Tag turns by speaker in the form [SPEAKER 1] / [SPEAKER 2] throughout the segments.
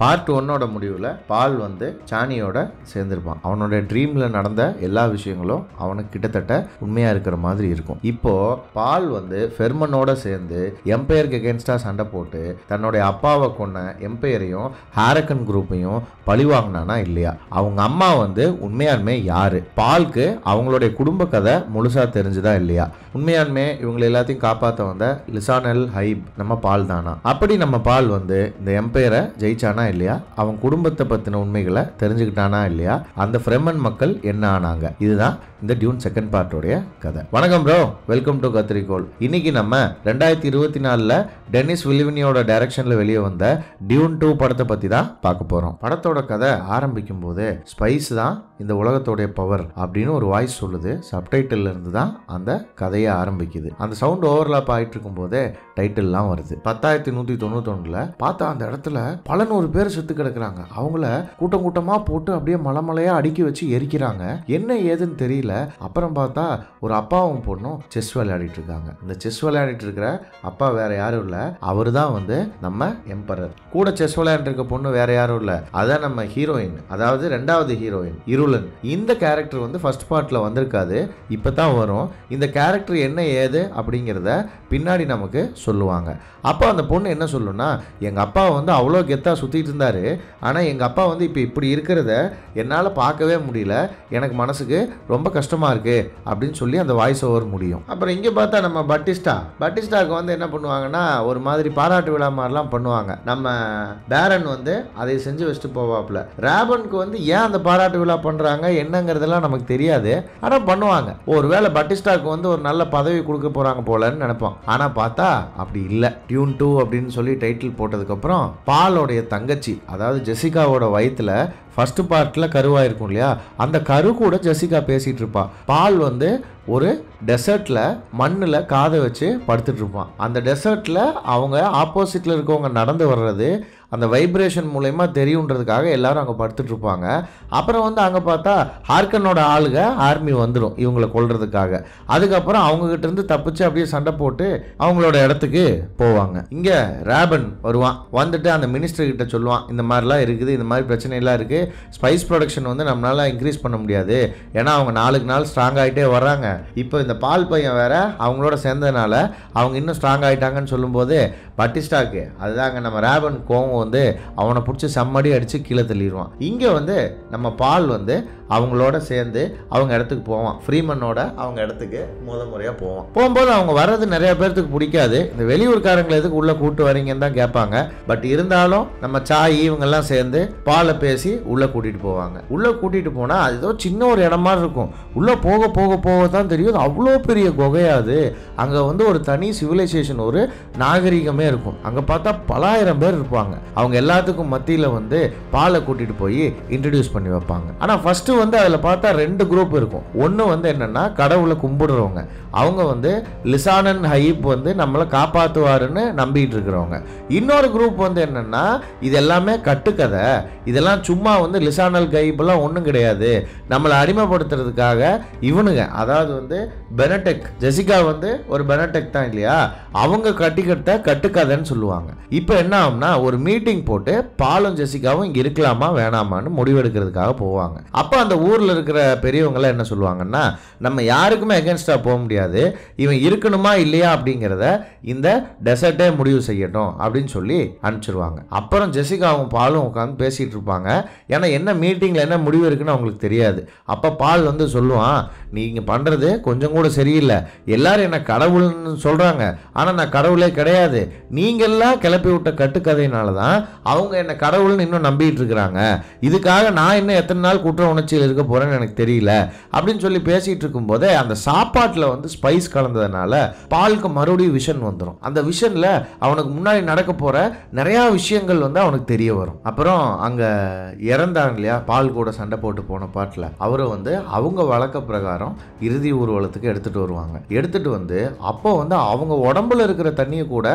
[SPEAKER 1] Part 1ஓட முடிவில் பால் வந்து சானியோட சேர்ந்துருப்பான். அவனோட ட்ரீமில் நடந்த எல்லா விஷயங்களும் அவனுக்கு கிட்டத்தட்ட உண்மையாக இருக்கிற மாதிரி இருக்கும். இப்போ பால் வந்து ஃபெர்மனோட சேர்ந்து எம்பையருக்கு அகேன்ஸ்டாக சண்டை போட்டு தன்னுடைய அப்பாவை கொன்ன எம்பையரையும் ஹாரக்கன் குரூப்பையும் பழி வாங்கினானா இல்லையா? அவங்க அம்மா வந்து உண்மையாலுமே யாரு? பால்க்கு அவங்களுடைய குடும்ப கதை முழுசா தெரிஞ்சுதா இல்லையா? உண்மையாலுமே இவங்களை எல்லாத்தையும் காப்பாற்ற வந்த லிசானல் ஹைப் நம்ம பால் தானா? அப்படி நம்ம பால் வந்து இந்த எம்பையரை ஜெயிச்சானா இல்லையா? அவன் குடும்பத்தை பத்தின உண்மைகளை தெரிஞ்சுக்கிட்டானா இல்லையா? அந்த ஃப்ரெமன் மக்கள் என்ன ஆனாங்க? இதுதான் இந்த டியூன் செகண்ட் பார்ட்டோடைய கதை. வணக்கம் ப்ரோ, வெல்கம் டு கத்திரிக்கோள். இன்னைக்கு நம்ம 2024 டெனிஸ் வில்லிவினியோட டைரக்ஷன்ல வெளியே வந்த டியூன் 2 படத்தை பத்தி தான் பார்க்க போறோம். படத்தோட கதை ஆரம்பிக்கும் போது ஸ்பைஸ் தான் இந்த உலகத்தோடைய பவர் அப்படின்னு ஒரு வாய்ஸ் சொல்லுது. சப்டைட்டில் இருந்து தான் அந்த கதையை ஆரம்பிக்குது. அந்த சவுண்ட் ஓவர்லாப் ஆயிட்டு இருக்கும் போதே டைட்டில்லாம் வருது. 10,191 பார்த்தா அந்த இடத்துல பல 100 பேர் செத்து கிடக்குறாங்க. அவங்கள கூட்டம் கூட்டமா போட்டு அப்படியே மலைமலையா அடுக்கி வச்சு எரிக்கிறாங்க. என்ன ஏதுன்னு தெரியல. அப்புறம் பார்த்தா ஒரு அப்பாவும் பொண்ணும் செஸ் விளையாடிட்டு இருக்காங்க. இந்த செஸ் விளையாடிட்டு இருக்கிற அப்பா வேற யாரும் இல்ல, அவரு தான் வந்து நம்ம எம்பரர். கூட செஸ் விளையாண்டு இருக்க பொண்ணு வேற யாரும் இல்ல, அதான் நம்ம ஹீரோயின், அதாவது 2வது ஹீரோயின் இருளன். இந்த கேரக்டர் வந்து ஃபர்ஸ்ட் பார்ட்ல வந்திருக்காது, இப்பதான் வரும். இந்த கேரக்டர் என்ன ஏது அப்படிங்கிறத பின்னாடி நமக்கு சொல்லுவாங்க. அப்போ அந்த பொண்ணு என்ன சொல்லுன்னா, எங்க அப்பா வந்து அவ்வளோ கெத்தா சுத்திட்டு இருந்தாரு, ஆனா எங்க அப்பா வந்து இப்போ இப்படி இருக்கிறத என்னால் பார்க்கவே முடியல, எனக்கு மனசுக்கு ரொம்ப கஷ்டமா இருக்கு அப்படின்னு சொல்லி அந்த வாய்ஸ் ஓவர் முடியும். அப்புறம் இங்கே பார்த்தா நம்ம பட்டிஸ்டாக்கு வந்து என்ன பண்ணுவாங்கன்னா, ஒரு மாதிரி பாராட்டு விழா மாதிரிலாம் பண்ணுவாங்க. நம்ம பேரன் வந்து அதை செஞ்சு வச்சுட்டு போவாப்புல. ராபனுக்கு வந்து ஏன் அந்த பாராட்டு விழா பண்றாங்க என்னங்கிறதெல்லாம் நமக்கு தெரியாது, ஆனால் பண்ணுவாங்க. ஒருவேளை பட்டிஸ்டாக்கு வந்து ஒரு நல்ல பதவி கொடுக்க போறாங்க போலன்னு நினைப்போம். ஆனா பார்த்தா அப்படி இல்லை. டியூன் 2 அப்படின்னு சொல்லி டைட்டில் போட்டதுக்கப்புறம் பாலோடைய தங்கச்சி, அதாவது ஜெசிகாவோட வயிற்றுல ஃபர்ஸ்ட் பார்ட்ல கருவா இருக்கும் இல்லையா, அந்த கரு கூட ஜெசிகா பேசிட்டு இருப்பா. பால் வந்து ஒரு டெசர்ட்ல மண்ணில் காதை வச்சு படுத்துட்டு இருப்பான். அந்த டெசர்ட்ல அவங்க ஆப்போசிட்ல இருக்கவங்க நடந்து வர்றது அந்த வைப்ரேஷன் மூலயமா தெரியுன்றதுக்காக எல்லாரும் அங்கே படுத்துட்டு இருப்பாங்க. அப்புறம் வந்து அங்கே பார்த்தா ஹார்கனோட ஆளுங்க ஆர்மி வந்துடும் இவங்களை கொல்றதுக்காக. அதுக்கப்புறம் அவங்க கிட்ட இருந்து தப்பிச்சு அப்படியே சண்டை போட்டு அவங்களோட இடத்துக்கு போவாங்க. இங்கே ராபன் வருவான். வந்துட்டு அந்த மினிஸ்டர் கிட்ட சொல்லுவான், இந்த மாதிரிலாம் இருக்குது, இந்த மாதிரி பிரச்சனைலாம் இருக்குது, ஸ்பைஸ் ப்ரொடக்ஷன் வந்து நம்மளால இன்க்ரீஸ் பண்ண முடியாது, ஏன்னா அவங்க நாளுக்கு நாள் ஸ்ட்ராங் ஆகிட்டே வர்றாங்க. இப்போ இந்த பால் பையன் வேற அவங்களோட சேர்ந்ததுனால அவங்க இன்னும் ஸ்ட்ராங் ஆகிட்டாங்கன்னு சொல்லும்போது பட்டிஸ்டாக்கு அதுதாங்க நம்ம ராபன் கோவம் வந்து அவனை பிடிச்சி செம்மடி அடித்து கீழே தள்ளிடுவான். இங்கே வந்து நம்ம பால் வந்து அவங்களோட சேர்ந்து அவங்க இடத்துக்கு போவான். ஃப்ரீமனோட அவங்க இடத்துக்கு முறையாக போவான். போகும்போது அவங்க வர்றது நிறைய பேர்த்துக்கு பிடிக்காது. இந்த வெளியூர்காரங்களை எதுக்கு உள்ளே கூட்டு வரீங்கன்னு தான் கேட்பாங்க. பட் இருந்தாலும் நம்ம சாய் இவங்கெல்லாம் சேர்ந்து பாலை பேசி உள்ளே கூட்டிகிட்டு போவாங்க. உள்ளே கூட்டிகிட்டு போனால் அது ஏதோ சின்ன ஒரு இடம் மாதிரி இருக்கும். உள்ளே போக போக போக தான் தெரியும் அவ்வளோ பெரிய குகையாது. அங்கே வந்து ஒரு தனி சிவிலைசேஷன், ஒரு நாகரிகமே இருக்கும். அங்கே பார்த்தா பலாயிரம் பேர் இருப்பாங்க. அவங்க எல்லாத்துக்கும் மத்தியில் வந்து பாலை கூட்டிகிட்டு போய் இன்ட்ரடியூஸ் பண்ணி வைப்பாங்க. ஆனால் ஃபர்ஸ்ட் வந்து அதில் பார்த்தா 2 குரூப் இருக்கும். ஒன்று வந்து என்னன்னா கடவுளை கும்பிடுறவங்க, அவங்க வந்து லிசானன் ஹைப் வந்து நம்மளை காப்பாற்றுவாருன்னு நம்பிட்டு இருக்கிறவங்க. இன்னொரு குரூப் வந்து என்னன்னா இது எல்லாமே கட்டுக்கதை, இதெல்லாம் சும்மா வந்து லிசானல் ஹைப்லாம் ஒன்றும் கிடையாது, நம்மளை அடிமைப்படுத்துறதுக்காக இவனுங்க, அதாவது வந்து பெனடெக், ஜெசிகா வந்து ஒரு பெனடெக் தான் இல்லையா, அவங்க கட்டிக்கிட்ட கட்டுக்கதைன்னு சொல்லுவாங்க. இப்போ என்ன ஆகும்னா ஒரு மீட்டிங் போட்டு பாலும் ஜெசிகாவும் இங்கே இருக்கலாமா வேணாமான்னு முடிவெடுக்கிறதுக்காக போவாங்க. அப்போ அந்த ஊரில் இருக்கிற பெரியவங்களாம் என்ன சொல்லுவாங்கன்னா, நம்ம யாருக்குமே அகேன்ஸ்டா போக முடியாது, இவன் இருக்கணுமா இல்லையா அப்படிங்கிறத இந்த டெசர்ட்டே முடிவு செய்யட்டும் அப்படின்னு சொல்லி அனுப்பிச்சிருவாங்க. அப்புறம் ஜெசிகாவும் பாலும் உட்காந்து பேசிட்டு இருப்பாங்க. ஏன்னா என்ன மீட்டிங்கில் என்ன முடிவு இருக்குன்னு அவங்களுக்கு தெரியாது. அப்போ பால் வந்து சொல்லுவான், நீங்கள் பண்ணுறது கொஞ்சம் கூட சரியில்லை, எல்லாரும் என்ன கடவுள்னு சொல்கிறாங்க, ஆனால் நான் கடவுளே கிடையாது, நீங்கள்லாம் கிளப்பி விட்ட கட்டுக்கதையினால தான் அவங்க என்ன கடவுள்னு இன்னும் நம்பிட்டு இருக்கிறாங்க, இதுக்காக நான் இன்னும் எத்தனை நாள் குற்ற உணர்ச்சியில் இருக்க போகிறேன்னு எனக்கு தெரியல அப்படின்னு சொல்லி பேசிகிட்டு இருக்கும்போதே அந்த சாப்பாட்டில் வந்து ஸ்பைஸ் கலந்ததுனால பாலுக்கு மறுபடியும் விஷன் வந்துடும். அந்த விஷனில் அவனுக்கு முன்னாடி நடக்க போகிற நிறையா விஷயங்கள் வந்து அவனுக்கு தெரிய வரும். அப்புறம் அங்கே இறந்தாங்க இல்லையா பால் கூட சண்டை போட்டு போன பாட்டில், அவரை வந்து அவங்க வழக்க பிரகாரம் இறுதி ஊர்வலத்துக்கு எடுத்துகிட்டு வருவாங்க. எடுத்துகிட்டு வந்து அப்போ வந்து அவங்க உடம்புல இருக்கிற தண்ணியை கூட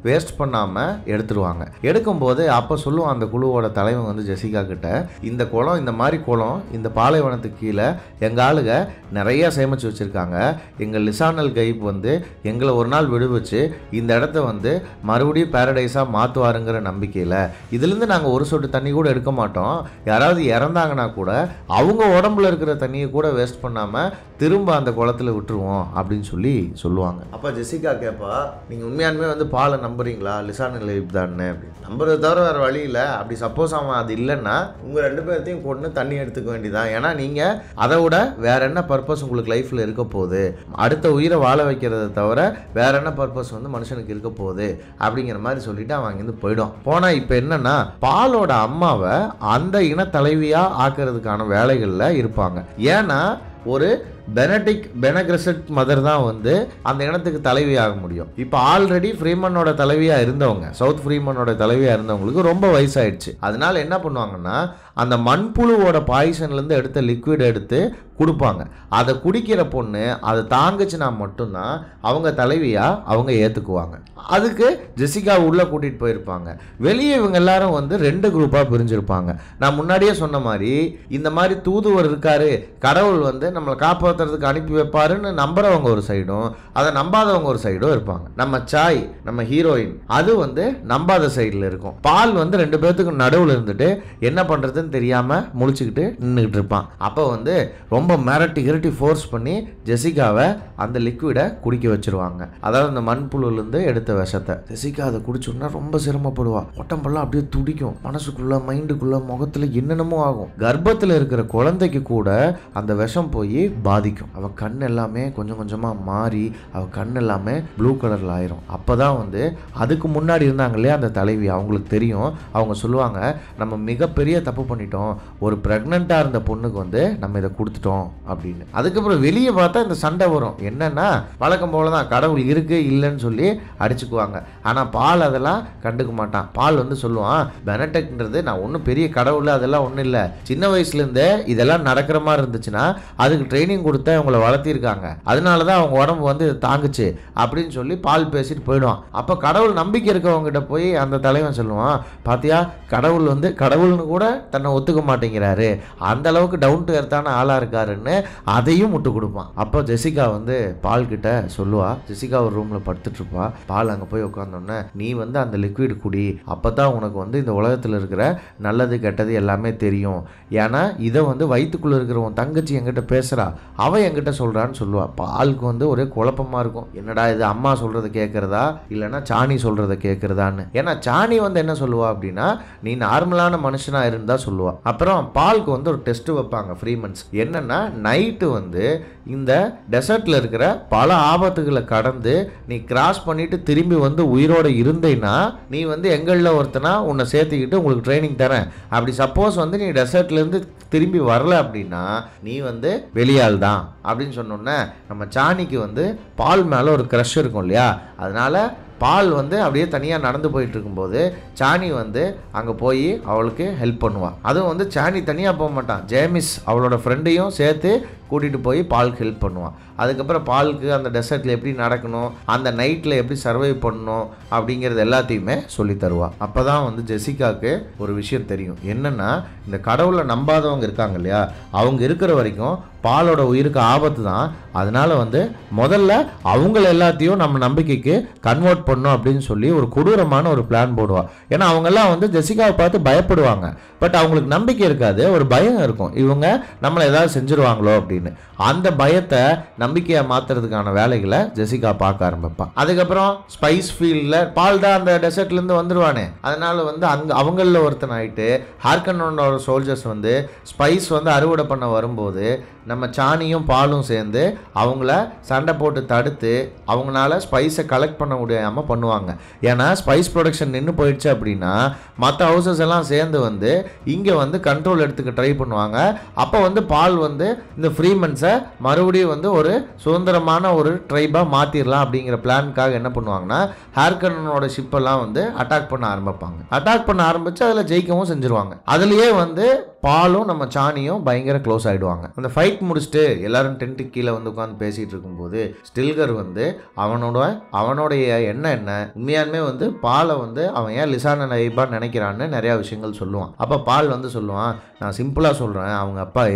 [SPEAKER 1] வேஸ்ட் பண்ணாமல் எடுத்துடுவாங்க. எடுக்கும்போது இருக்கும்போது அப்போ சொல்லுவான் அந்த குழுவோட தலைவன் வந்து ஜெசிகா கிட்ட, இந்த குளம் இந்த மாதிரி குளம் இந்த பாலைவனத்துக்கு கீழே எங்கள் ஆளுங்க நிறைய சேமிச்சு வச்சுருக்காங்க. எங்கள் லிசானல் கைப் வந்து எங்களை ஒரு நாள் விடுவிச்சு இந்த இடத்த வந்து மறுபடியும் பேரடைஸாக மாற்றுவாருங்கிற நம்பிக்கையில் இதுலேருந்து நாங்கள் ஒரு சொட்டு தண்ணி கூட எடுக்க மாட்டோம். யாராவது இறந்தாங்கன்னா கூட அவங்க உடம்புல இருக்கிற தண்ணியை கூட வேஸ்ட் பண்ணாமல் திரும்ப அந்த குளத்தில் விட்டுருவோம் அப்படின்னு சொல்லுவாங்க. அப்போ ஜெசிகா கேட்பா, நீங்கள் உண்மையானுமே வந்து பாலை நம்புறீங்களா லிசானல் கைப் தானே அப்படின்னு. நம்புறத தவிர வேறு வழி இல்லை. அப்படி சப்போஸ் அவன் அது இல்லைன்னா உங்கள் 2 பேர்த்தையும் கொண்டு தண்ணி எடுத்துக்க வேண்டியதான். ஏன்னா நீங்கள் அதை விட வேற என்ன பர்பஸ் உங்களுக்கு லைஃப்பில் இருக்க போகுது, அடுத்த உயிரை வாழ வைக்கிறத தவிர வேற என்ன பர்பஸ் வந்து மனுஷனுக்கு இருக்க போகுது அப்படிங்கிற மாதிரி சொல்லிட்டு அவன் அங்கேருந்து போயிடும். போனால் இப்போ என்னன்னா பாலோட அம்மாவை அந்த இன தலைவியாக ஆக்கிறதுக்கான வேலைகளில் இருப்பாங்க. ஏன்னா ஒரு பெனகிரசட் மதர் தான் வந்து அந்த இனத்துக்கு தலைவியாக முடியும். இப்போ ஆல்ரெடி ஃப்ரீமனோட தலைவியாக இருந்தவங்க, சவுத் ஃப்ரீமனோட தலைவியாக இருந்தவங்களுக்கு ரொம்ப வயசாயிடுச்சு. அதனால என்ன பண்ணுவாங்கன்னா அந்த மண்புழுவோட பாய்சன்லேருந்து எடுத்த லிக்விட் எடுத்து கொடுப்பாங்க. அதை குடிக்கிற பொண்ணு அதை தாங்குச்சுன்னா மட்டும்தான் அவங்க தலைவியாக அவங்க ஏற்றுக்குவாங்க. அதுக்கு ஜெசிகா உள்ளே கூட்டிகிட்டு போயிருப்பாங்க. வெளியே இவங்க எல்லாரும் வந்து 2 குரூப்பாக பிரிஞ்சிருப்பாங்க. நான் முன்னாடியே சொன்ன மாதிரி இந்த மாதிரி தூதுவர் இருக்காரு, கடவுள் வந்து நம்மளை காப்பாற்றுறதுக்கு அனுப்பி வைப்பாருன்னு நம்புறவங்க ஒரு சைடும், அதை நம்பாதவங்க ஒரு சைடும் இருப்பாங்க. நம்ம சாய் நம்ம ஹீரோயின் அது வந்து நம்பாத சைடில் இருக்கும். பால் வந்து 2 பேர்த்துக்கு நடுவில் இருந்துட்டு என்ன பண்ணுறதுன்னு தெரியாமல் முழிச்சுக்கிட்டு நின்றுக்கிட்டு இருப்பான். அப்போ வந்து ரொம்ப மிரட்டி ஃபோர்ஸ் பண்ணி ஜெசிகாவை அந்த லிக்விடை குடிக்க வச்சிருவாங்க. அதாவது அந்த மண்புழுலேருந்து எடுத்த விஷத்தை. ஜெசிகா அதை குடிச்சோன்னா ரொம்ப சிரமப்படுவா. உடம்பெல்லாம் அப்படியே துடிக்கும், மனசுக்குள்ள மைண்டுக்குள்ள முகத்தில் என்னென்னமோ ஆகும். கர்ப்பத்தில் இருக்கிற குழந்தைக்கு கூட அந்த விஷம் போய் பாதிக்கும். அவள் கண் எல்லாமே கொஞ்சம் கொஞ்சமாக மாறி அவள் கண் எல்லாமே ப்ளூ கலரில் ஆயிரும். அப்போ தான் வந்து அதுக்கு முன்னாடி இருந்தாங்க இல்லையா அந்த தலைவி, அவங்களுக்கு தெரியும். அவங்க சொல்லுவாங்க, நம்ம மிகப்பெரிய தப்பு பண்ணிட்டோம், ஒரு ப்ரெக்னெண்ட்டாக இருந்த பொண்ணுக்கு வந்து நம்ம இதை கொடுத்துட்டோம் அப்படின்னு. அதுக்கப்புறம் வெளியே பார்த்தா இந்த சண்டை வரும். என்னன்னா வழக்கம் போல தான் கடவுள் இருக்கு இல்லைன்னு சொல்லி அடிச்சுக்குவாங்க. ஆனால் பால் அதெல்லாம் கண்டுக்க மாட்டான். பால் வந்து சொல்லுவான், பெனடெக்ட்ன்றது நான் ஒன்றும் பெரிய கடவுள் அதெல்லாம் ஒன்றும் இல்லை, சின்ன வயசுலேருந்தே இதெல்லாம் நடக்கிற மாதிரி இருந்துச்சுன்னா அதுக்கு ட்ரைனிங் கொடுத்து அவங்கள வளர்த்திருக்காங்க, அதனால தான் அவங்க உடம்பு வந்து தாங்குச்சு அப்படின்னு சொல்லி பால் பேசிட்டு போயிடுவான். அப்போ கடவுள் நம்பிக்கை இருக்கவங்ககிட்ட போய் அந்த தலைவன் சொல்லுவான், பாத்தியா கடவுள் வந்து கடவுள்னு கூட தன்னை ஒத்துக்க மாட்டேங்கிறாரு, அந்த அளவுக்கு டவுன் டு எர்த்தான ஆளாக இருக்காருன்னு அதையும் முட்டு கொடுப்பான். அப்போ ஜெசிகா வந்து பால் கிட்ட சொல்லுவா. ஜெசிகா ஒரு ரூமில் படுத்துட்டு இருப்பா. பால் அங்கே போய் உட்காந்தோன்னே, நீ வந்து அந்த லிக்விட் குடி, அப்போ தான் உனக்கு வந்து இந்த உலகத்தில் இருக்கிற நல்லது கெட்டது எல்லாமே தெரியும். ஏன்னா இதை வந்து வயிற்றுக்குள்ளே இருக்கிற உன் தங்கச்சி என்கிட்ட பேசுகிறா, அவன் என்கிட்ட சொல்கிறான்னு சொல்லுவா. பாலுக்கு வந்து ஒரே குழப்பமாக இருக்கும். என்னடா இது அம்மா சொல்கிறத கேட்குறதா இல்லைன்னா சாணி சொல்கிறத கேட்குறதான்னு. ஏன்னா சாணி வந்து என்ன சொல்லுவா அப்படின்னா, நீ நார்மலான மனுஷனாக இருந்தால் சொல்லுவா. அப்புறம் பாலுக்கு வந்து ஒரு டெஸ்ட் வைப்பாங்க ஃப்ரீமன்ஸ். என்னன்னா நைட்டு வந்து இந்த டெசர்ட்ல இருக்கிற பல ஆபத்துகளை கடந்து நீ கிராஸ் பண்ணிட்டு திரும்பி வந்து உயிரோட இருந்தேன்னா நீ வந்து எங்களில் ஒருத்தனா உன்னை சேர்த்துக்கிட்டு உங்களுக்கு ட்ரைனிங் தரேன். அப்படி சப்போஸ் வந்து நீ டெசர்ட்ல இருந்து திரும்பி வரல அப்படின்னா நீ வந்து வெளியால் தான் அப்படின்னு சொன்னோன்னே நம்ம சாணிக்கு வந்து பால் மேலே ஒரு க்ரஷ் இருக்கும் இல்லையா, அதனால பால் வந்து அப்படியே தனியாக நடந்து போயிட்டு இருக்கும்போது சாணி வந்து அங்கே போய் அவளுக்கு ஹெல்ப் பண்ணுவாள். அதுவும் வந்து சாணி தனியாக போக மாட்டான், ஜேமிஸ் அவளோட ஃப்ரெண்டையும் சேர்த்து கூட்டிகிட்டு போய் பாலுக்கு ஹெல்ப் பண்ணுவான். அதுக்கப்புறம் பாலுக்கு அந்த டெசர்ட்டில் எப்படி நடக்கணும், அந்த நைட்டில் எப்படி சர்வை பண்ணணும் அப்படிங்கிறது எல்லாத்தையுமே சொல்லி தருவாள். அப்போ தான் வந்து ஜெசிகாவுக்கு ஒரு விஷயம் தெரியும். என்னென்னா இந்த கடவுளை நம்பாதவங்க இருக்காங்க இல்லையா, அவங்க இருக்கிற வரைக்கும் பாலோட உயிருக்கு ஆபத்து தான். அதனால வந்து முதல்ல அவங்கள எல்லாத்தையும் நம்ம நம்பிக்கைக்கு கன்வெர்ட் பண்ணணும் அப்படின்னு சொல்லி ஒரு கொடூரமான ஒரு பிளான் போடுவா. ஏன்னா அவங்கெல்லாம் வந்து ஜெசிகாவை பார்த்து பயப்படுவாங்க, பட் அவங்களுக்கு நம்பிக்கை இருக்காது, ஒரு பயம் இருக்கும், இவங்க நம்மளை ஏதாவது செஞ்சுருவாங்களோ அப்படின்னு. அந்த பயத்தை நம்பிக்கையை மாற்றுறதுக்கான வேலைகளை ஜெசிகா பார்க்க ஆரம்பிப்பான். அதுக்கப்புறம் ஸ்பைஸ் ஃபீல்டில் பால் தான் அந்த டெசர்ட்லேருந்து வந்துடுவானே, அதனால வந்து அங்கே அவங்களில் ஒருத்தன் ஆகிட்டு ஹார்கனோட சோல்ஜர்ஸ் வந்து ஸ்பைஸ் வந்து அறுவடை பண்ண வரும்போது நம்ம சாணியும் பாலும் சேர்ந்து அவங்கள சண்டை போட்டு தடுத்து அவங்களால ஸ்பைஸை கலெக்ட் பண்ண முடியாமல் பண்ணுவாங்க. ஏன்னா ஸ்பைஸ் ப்ரொடக்ஷன் நின்று போயிடுச்சு அப்படின்னா மற்ற ஹவுசஸ் எல்லாம் சேர்ந்து வந்து இங்கே வந்து கண்ட்ரோல் எடுத்துக்க ட்ரை பண்ணுவாங்க. அப்போ வந்து பால் வந்து இந்த ஃப்ரீமன்ஸை மறுபடியும் வந்து ஒரு சுதந்திரமான ஒரு ட்ரைபாக மாற்றிடலாம் அப்படிங்கிற பிளானுக்காக என்ன பண்ணுவாங்கன்னா ஹார்கனோட ஷிப்பெல்லாம் வந்து அட்டாக் பண்ண ஆரம்பிப்பாங்க. அட்டாக் பண்ண ஆரம்பித்து அதில் ஜெயிக்கவும் செஞ்சுருவாங்க. அதுலேயே வந்து பாலும் நம்ம சாணியும் பயங்கர க்ளோஸ் ஆகிடுவாங்க. அந்த ஃபைட் முடிச்சுட்டு எல்லாரும் டென்ட்டுக்கு கீழே வந்து உட்காந்து பேசிகிட்டு இருக்கும்போது ஸ்டில்கர் வந்து அவனுடைய என்ன உண்மையாலுமே வந்து பாலை வந்து அவன் ஏன் லிசானா நைபான்னு நினைக்கிறான்னு நிறையா விஷயங்கள் சொல்லுவான். அப்போ பால் வந்து சொல்லுவான், நான் சிம்பிளாக சொல்கிறேன்,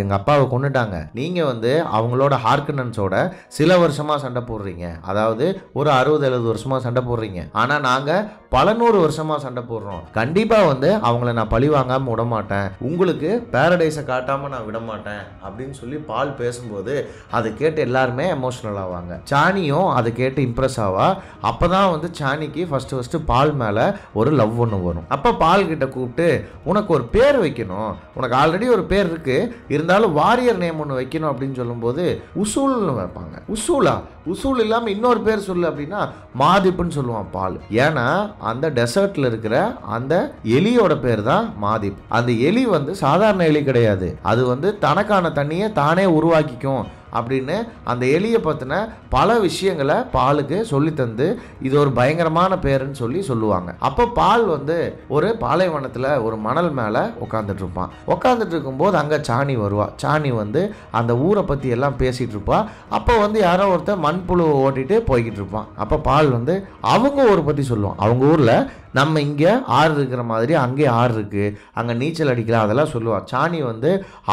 [SPEAKER 1] எங்கள் அப்பாவை கொண்டுட்டாங்க, நீங்கள் வந்து அவங்களோட ஹார்கனன்ஸோட சில வருஷமாக சண்டை போடுறீங்க, அதாவது ஒரு 60-70 வருஷமாக சண்டை போடுறீங்க, ஆனால் நாங்கள் பல 100 வருஷமாக சண்டை போடுறோம், கண்டிப்பாக வந்து அவங்கள நான் பழி வாங்காமல் விட மாட்டேன், உங்களுக்கு பேரடைஸை காட்டாமல் நான் விட மாட்டேன் அப்படின்னு சொல்லி பால் பேசும்போது அதை கேட்டு எல்லாருமே எமோஷனல் ஆவாங்க. சாணியும் அதை கேட்டு இம்ப்ரெஸ் ஆவா. அப்போ தான் வந்து சாணிக்கு ஃபஸ்ட்டு பால் மேலே ஒரு லவ் ஒன்று வரும். அப்போ பால் கிட்ட கூப்பிட்டு, உனக்கு ஒரு பேர் வைக்கணும், உனக்கு ஆல்ரெடி ஒரு பேர் இருக்கு, இருந்தாலும் வாரியர் நேம் ஒன்று வைக்கணும் அப்படின்னு சொல்லும்போது உசூல்னு வைப்பாங்க. உசூல் இல்லாமல் இன்னொரு பேர் சொல்லு அப்படின்னா மாதிப்புன்னு சொல்லுவான் பால். ஏன்னா அந்த டெசர்ட்ல இருக்கிற அந்த எலியோட பேர் தான் மாதிப். அந்த எலி வந்து சாதாரண எலி கிடையாது, அது வந்து தனக்கான தண்ணியை தானே உருவாக்கிக்கும் அப்படின்னு அந்த எலியை பற்றின பல விஷயங்களை பாலுக்கு சொல்லி தந்து இது ஒரு பயங்கரமான பேருன்னு சொல்லுவாங்க. அப்போ பால் வந்து ஒரு பாலைவனத்தில் ஒரு மணல் மேலே உட்காந்துட்டு இருக்கும்போது அங்கே சாணி வருவா. சாணி வந்து அந்த ஊரை பற்றி எல்லாம் பேசிகிட்டு இருப்பா. அப்போ வந்து யாரோ ஒருத்தர் மண்புழுவை ஓட்டிட்டு போய்கிட்டு இருப்பான். அப்போ பால் வந்து அவங்க ஊரை பற்றி சொல்லுவான். அவங்க ஊரில் நம்ம இங்கே ஆறு இருக்கிற மாதிரி அங்கே ஆறு இருக்குது, அங்கே நீச்சல் அடிக்கலாம், அதெல்லாம் சொல்லுவாள். சாணி வந்து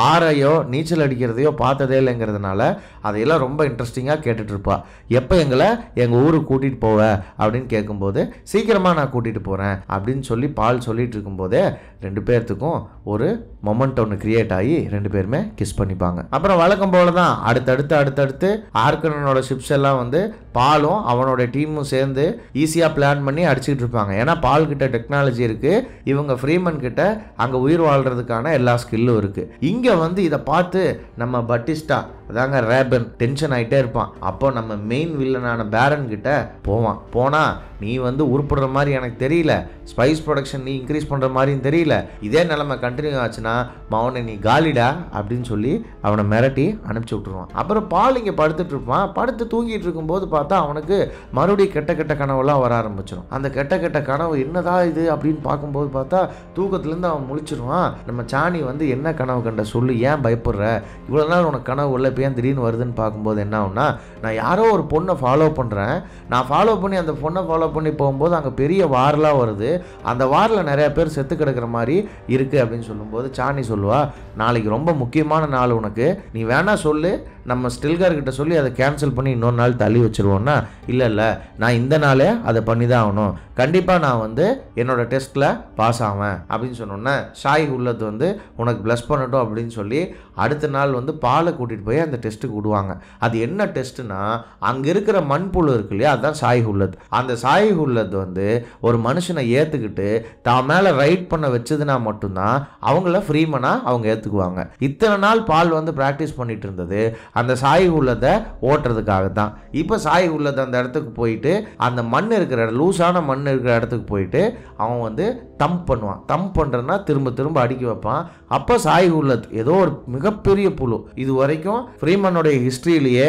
[SPEAKER 1] ஆறையோ நீச்சல் அடிக்கிறதையோ பார்த்ததே இல்லைங்கிறதுனால அதையெல்லாம் ரொம்ப இன்ட்ரெஸ்டிங்காக கேட்டுட்ருப்பா. எப்போ எங்கள் ஊருக்கு கூட்டிகிட்டு போவ அப்படின்னு கேட்கும்போது சீக்கிரமாக நான் கூட்டிகிட்டு போகிறேன் அப்படின்னு சொல்லி பால் சொல்லிட்டு இருக்கும்போதே ரெண்டு பேர்த்துக்கும் ஒரு மொமெண்ட் ஒன்று கிரியேட் ஆகி ரெண்டு பேருமே கிஸ் பண்ணிப்பாங்க. அப்புறம் வழக்கம் போல தான் அடுத்தடுத்து ஆர்கனனோட ஷிப்ஸ் எல்லாம் வந்து பாலும் அவனோட டீமும் சேர்ந்து ஈஸியாக பிளான் பண்ணி அடிச்சுட்டு இருப்பாங்க. ஏன்னா பால் கிட்ட டெக்னாலஜி இருக்கு, இவங்க ஃப்ரீமன் கிட்ட அங்கே உயிர் வாழ்றதுக்கான எல்லா ஸ்கில்லும் இருக்கு. இங்கே வந்து இதை பார்த்து நம்ம பட்டிஸ்டா அதாங்க ரேபன் டென்ஷன் ஆகிட்டே இருப்பான். அப்போ நம்ம மெயின் வில்லனான பேரன் கிட்ட போனா நீ வந்து உருப்படுற மாதிரி எனக்கு தெரியல, ஸ்பைஸ் ப்ரொடக்ஷன் நீ இன்க்ரீஸ் பண்ணுற மாதிரியும் தெரியல, இதே நிலைமை கண்டினியூ ஆச்சுன்னா மவனை நீ காலிடா அப்படின்னு சொல்லி அவனை மிரட்டி அனுப்பிச்சி விட்டுருவான். அப்புறம் பால் இங்கே படுத்துட்டு இருப்பான். படுத்து தூங்கிட்டு இருக்கும்போது பார்த்தா அவனுக்கு மறுபடியும் கெட்ட கனவுலாம் வர ஆரம்பிச்சிடும். அந்த கெட்ட கனவு என்னதான் இது அப்படின்னு பார்க்கும்போது பார்த்தா தூக்கத்துலேருந்து அவன் முழிச்சிருவான். நம்ம சாணி வந்து என்ன கனவு கண்ட சொல்லு, ஏன் பயப்படுற, இவ்வளோ நாள் உனக்கு கனவு உள்ள இப்போ ஏன் திடீர்னு வருதுன்னு பார்க்கும்போது என்ன ஆகுனா, நான் யாரோ ஒரு பொண்ணை ஃபாலோ பண்ணுறேன், நான் ஃபாலோ பண்ணி அந்த பொண்ணை ஃபாலோ பண்ணி போகும்போது அங்கே பெரிய வாரெலாம் வருது, அந்த வாரில் நிறைய பேர் செத்து கிடக்கிற மாதிரி இருக்குது அப்படின்னு சொல்லும்போது சாணி சொல்லுவா, நாளைக்கு ரொம்ப முக்கியமான நாள் உனக்கு, நீ வேணா சொல்லு, நம்ம ஸ்டில்கர்கிட்ட சொல்லி அதை கேன்சல் பண்ணி இன்னொரு நாள் தள்ளி வச்சுருவோன்னா, இல்லை நான் இந்த நாளே அதை பண்ணி தான் ஆகணும், கண்டிப்பாக நான் வந்து என்னோட டெஸ்ட்டில் பாஸ் ஆவேன் அப்படின்னு சொன்னோன்னே ஷாய் உள்ளது வந்து உனக்கு ப்ளஸ் பண்ணட்டும் அப்படின்னு சொல்லி அடுத்த நாள் வந்து பாலை கூட்டிகிட்டு போய் அந்த டெஸ்ட்டுக்கு விடுவாங்க. அது என்ன டெஸ்ட்டுனா, அங்கே இருக்கிற மண்புழு இருக்கு இல்லையா, அதுதான் சாய் உள்ளது. அந்த சாய் உள்ளது வந்து ஒரு மனுஷனை ஏற்றுக்கிட்டு தான் மேலே ரைட் பண்ண வச்சதுன்னா மட்டும்தான் அவங்கள ஃப்ரீமனாக அவங்க ஏற்றுக்குவாங்க. இத்தனை நாள் பால் வந்து ப்ராக்டிஸ் பண்ணிட்டு இருந்தது அந்த சாய் உள்ளதை ஓட்டுறதுக்காக தான். இப்போ சாய் உள்ளது அந்த இடத்துக்கு போயிட்டு அந்த மண் இருக்கிற லூஸான மண் இருக்கிற இடத்துக்கு போயிட்டு அவன் வந்து தம்ப் பண்ணுவான். தம்ப் பண்ணுறன்னா திரும்ப அடிக்க வைப்பான். அப்போ சாய் உள்ளது ஏதோ ஒரு மிகப்பெரிய புழு, இது வரைக்கும் ஃப்ரீமனுடைய ஹிஸ்ட்ரியிலேயே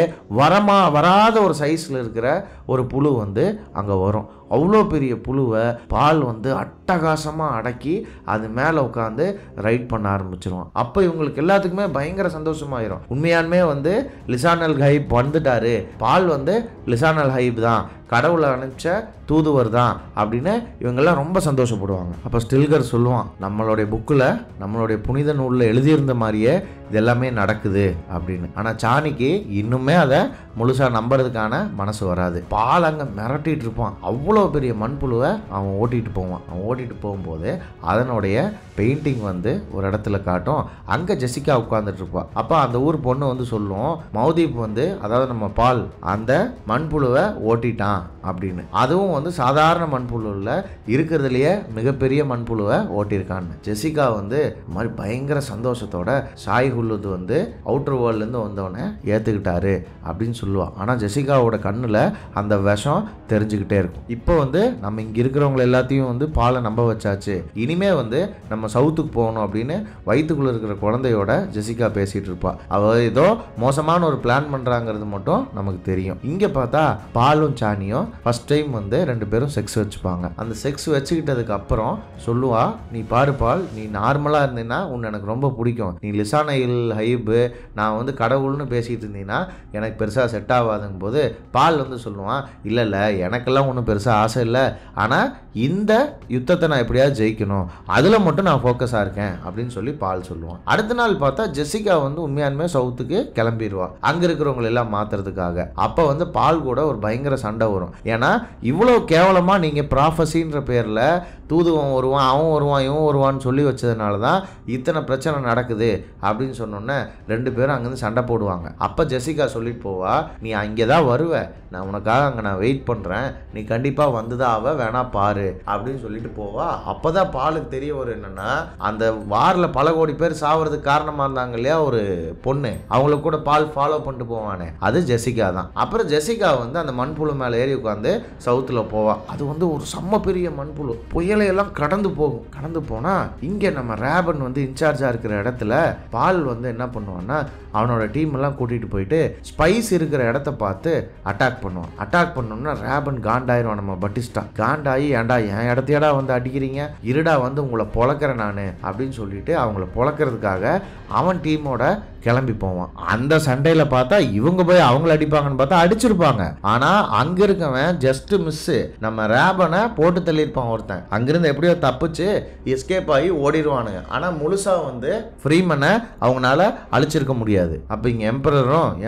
[SPEAKER 1] வராத ஒரு சைஸில் இருக்கிற ஒரு புழு வந்து அங்கே வரும். அவ்வளோ பெரிய புழுவை பால் வந்து அட்டகாசமாக அடக்கி அது மேலே உட்காந்து ரைட் பண்ண ஆரம்பிச்சிருவான். அப்போ இவங்களுக்கு எல்லாத்துக்குமே பயங்கர சந்தோஷமாயிரும். உண்மையானுமே வந்து லிசானல் ஹைப் வந்துட்டாரு, பால் வந்து லிசானல் ஹைப் தான், கடவுளை அனுப்பிச்ச தூதுவர் தான் அப்படின்னு இவங்கெல்லாம் ரொம்ப சந்தோஷப்படுவாங்க. அப்போ ஸ்டில்கர் சொல்லுவான், நம்மளுடைய புக்கில் நம்மளுடைய புனித நூலில் எழுதியிருந்த மாதிரியே இது எல்லாமே நடக்குது அப்படின்னு. ஆனால் சாணிக்கு இன்னுமே அதை முழுசாக நம்புறதுக்கான மனசு வராது. பால் அங்கே மிரட்டிட்டு இருப்பான். அவ்வளோ பெரிய மண்புழுவை அவன் ஓட்டிகிட்டு போவான். அவன் ஓட்டிகிட்டு போகும்போது அதனுடைய பெயிண்டிங் வந்து ஒரு இடத்துல காட்டும். அங்கே ஜெசிகா உட்காந்துட்டு இருப்பான். அப்போ அந்த ஊர் பொண்ணு வந்து சொல்லும், மௌதீப் வந்து அதாவது நம்ம பால் அந்த மண்புழுவை ஓட்டிட்டான் அப்படின்னு. அதுவும் வந்து சாதாரண மண்புழுவில் இருக்கிறதுலையே மிகப்பெரிய மண்புழுவை ஓட்டியிருக்கான்னு. ஜெசிகா வந்து இந்த மாதிரி பயங்கர சந்தோஷத்தோட சாய் ஹுல்லுது வந்து அவுட்டர் வேர்ல்ட்லேருந்து வந்தவனை ஏற்றுக்கிட்டாரு அப்படின்னு சொல்லுவாள். ஆனால் ஜெசிகாவோட கண்ணில் அந்த விஷம் தெரிஞ்சுக்கிட்டே இருக்கும். இப்போ வந்து நம்ம இங்கே இருக்கிறவங்க எல்லாத்தையும் வந்து பாலை நம்ப வச்சாச்சு, இனிமே வந்து நம்ம சவுத்துக்கு போகணும் அப்படின்னு வயிற்றுக்குள்ளே இருக்கிற குழந்தையோட ஜெசிகா பேசிகிட்டு இருப்பாள். அவள் ஏதோ மோசமான ஒரு பிளான் பண்ணுறாங்கிறது மட்டும் நமக்கு தெரியும். இங்கே பார்த்தா பாலும் சாணி சாணியும் ஃபர்ஸ்ட் டைம் வந்து 2 பேரும் செக்ஸ் வச்சுப்பாங்க. அந்த செக்ஸ் வச்சுக்கிட்டதுக்கு அப்புறம் சொல்லுவா, நீ பாரு பால், நீ நார்மலாக இருந்தீங்கன்னா உன்னை எனக்கு ரொம்ப பிடிக்கும். நீ லிசானையில் ஹைப்பு நான் வந்து கடவுள்னு பேசிகிட்டு இருந்தீங்கன்னா எனக்கு பெருசாக செட் ஆகாதுங்க போது பால் வந்து சொல்லுவான், இல்லை இல்லை எனக்கெல்லாம் ஒன்றும் பெருசாக ஆசை இல்லை, ஆனால் இந்த யுத்தத்தை நான் எப்படியாவது ஜெயிக்கணும், அதில் மட்டும் நான் ஃபோக்கஸாக இருக்கேன் அப்படின்னு சொல்லி பால் சொல்லுவான். அடுத்த நாள் பார்த்தா ஜெசிகா வந்து உண்மையானுமே சவுத்துக்கு கிளம்பிடுவா அங்கே இருக்கிறவங்களை எல்லாம் மாற்றுறதுக்காக. அப்போ வந்து பால் கூட ஒரு பயங்கர சண்டை வரும். ஏன்னா இவ்வளோ கேவலமாக நீங்கள் ப்ராஃபஸின்ற பேரில் தூதுவன் வருவான், அவன் வருவான், இவன் வருவான்னு சொல்லி வச்சதுனால தான் இத்தனை பிரச்சனை நடக்குது அப்படின்னு சொன்னோன்னே 2 பேரும் அங்கேருந்து சண்டை போடுவாங்க. அப்போ ஜெசிகா சொல்லிட்டு போவா, நீ அங்கே தான் வருவ, நான் உனக்காக அங்கே நான் வெயிட் பண்ணுறேன், நீ கண்டிப்பாக வந்து தான் ஆவ, வேணா பாரு அப்படின்னு சொல்லிட்டு போவா. அப்போ தான் பாலுக்கு தெரிய வரும் என்னென்னா, அந்த வாரில் பல கோடி பேர் சாவறதுக்கு காரணமாக இருந்தாங்க இல்லையா ஒரு பொண்ணு, அவங்கள கூட பால் ஃபாலோ பண்ணிட்டு போவானே, அது ஜெசிகா தான். அப்புறம் ஜெசிகா வந்து அந்த மண்புழு மேலே ஏறி உட்காந்து சவுத்தில் போவா. அது வந்து ஒரு செம்ம பெரிய மண்புழு, புயலையெல்லாம் கடந்து போகும். கடந்து போனால் இங்கே நம்ம ரேபன் வந்து இன்சார்ஜாக இருக்கிற இடத்துல பால் வந்து என்ன பண்ணுவான்னா, அவனோட டீம் எல்லாம் கூட்டிகிட்டு போயிட்டு ஸ்பைஸ் இருக்கிற இடத்த பார்த்து அட்டாக் பண்ணுவான். அட்டாக் பண்ணோம்னா ரேபன் காண்டாயிரும். நம்ம பட்டிஸ்டா காண்டாயி, ஏன்டா என் இடத்தையடா வந்து அடிக்கிறீங்க, இருடா வந்து உங்களை பொழக்கிறேன் நான் அப்படின்னு சொல்லிட்டு அவங்கள பொழக்கிறதுக்காக அவன் டீமோட கிளம்பி போவான். அந்த சண்டையில் பார்த்தா இவங்க போய் அவங்கள அடிப்பாங்கன்னு பார்த்தா அடிச்சிருப்பாங்க. ஆனால் அங்கே இருக்கவன் ஜஸ்ட் மிஸ்ஸு, நம்ம ரேபனை போட்டு தள்ளியிருப்பான் ஒருத்தன். அங்கிருந்து எப்படியோ தப்பிச்சு எஸ்கேப் ஆகி ஓடிடுவானுங்க. ஆனால் முழுசாக வந்து ஃப்ரீமனை அவங்களால அழிச்சிருக்க முடியாது. அப்போ இங்கே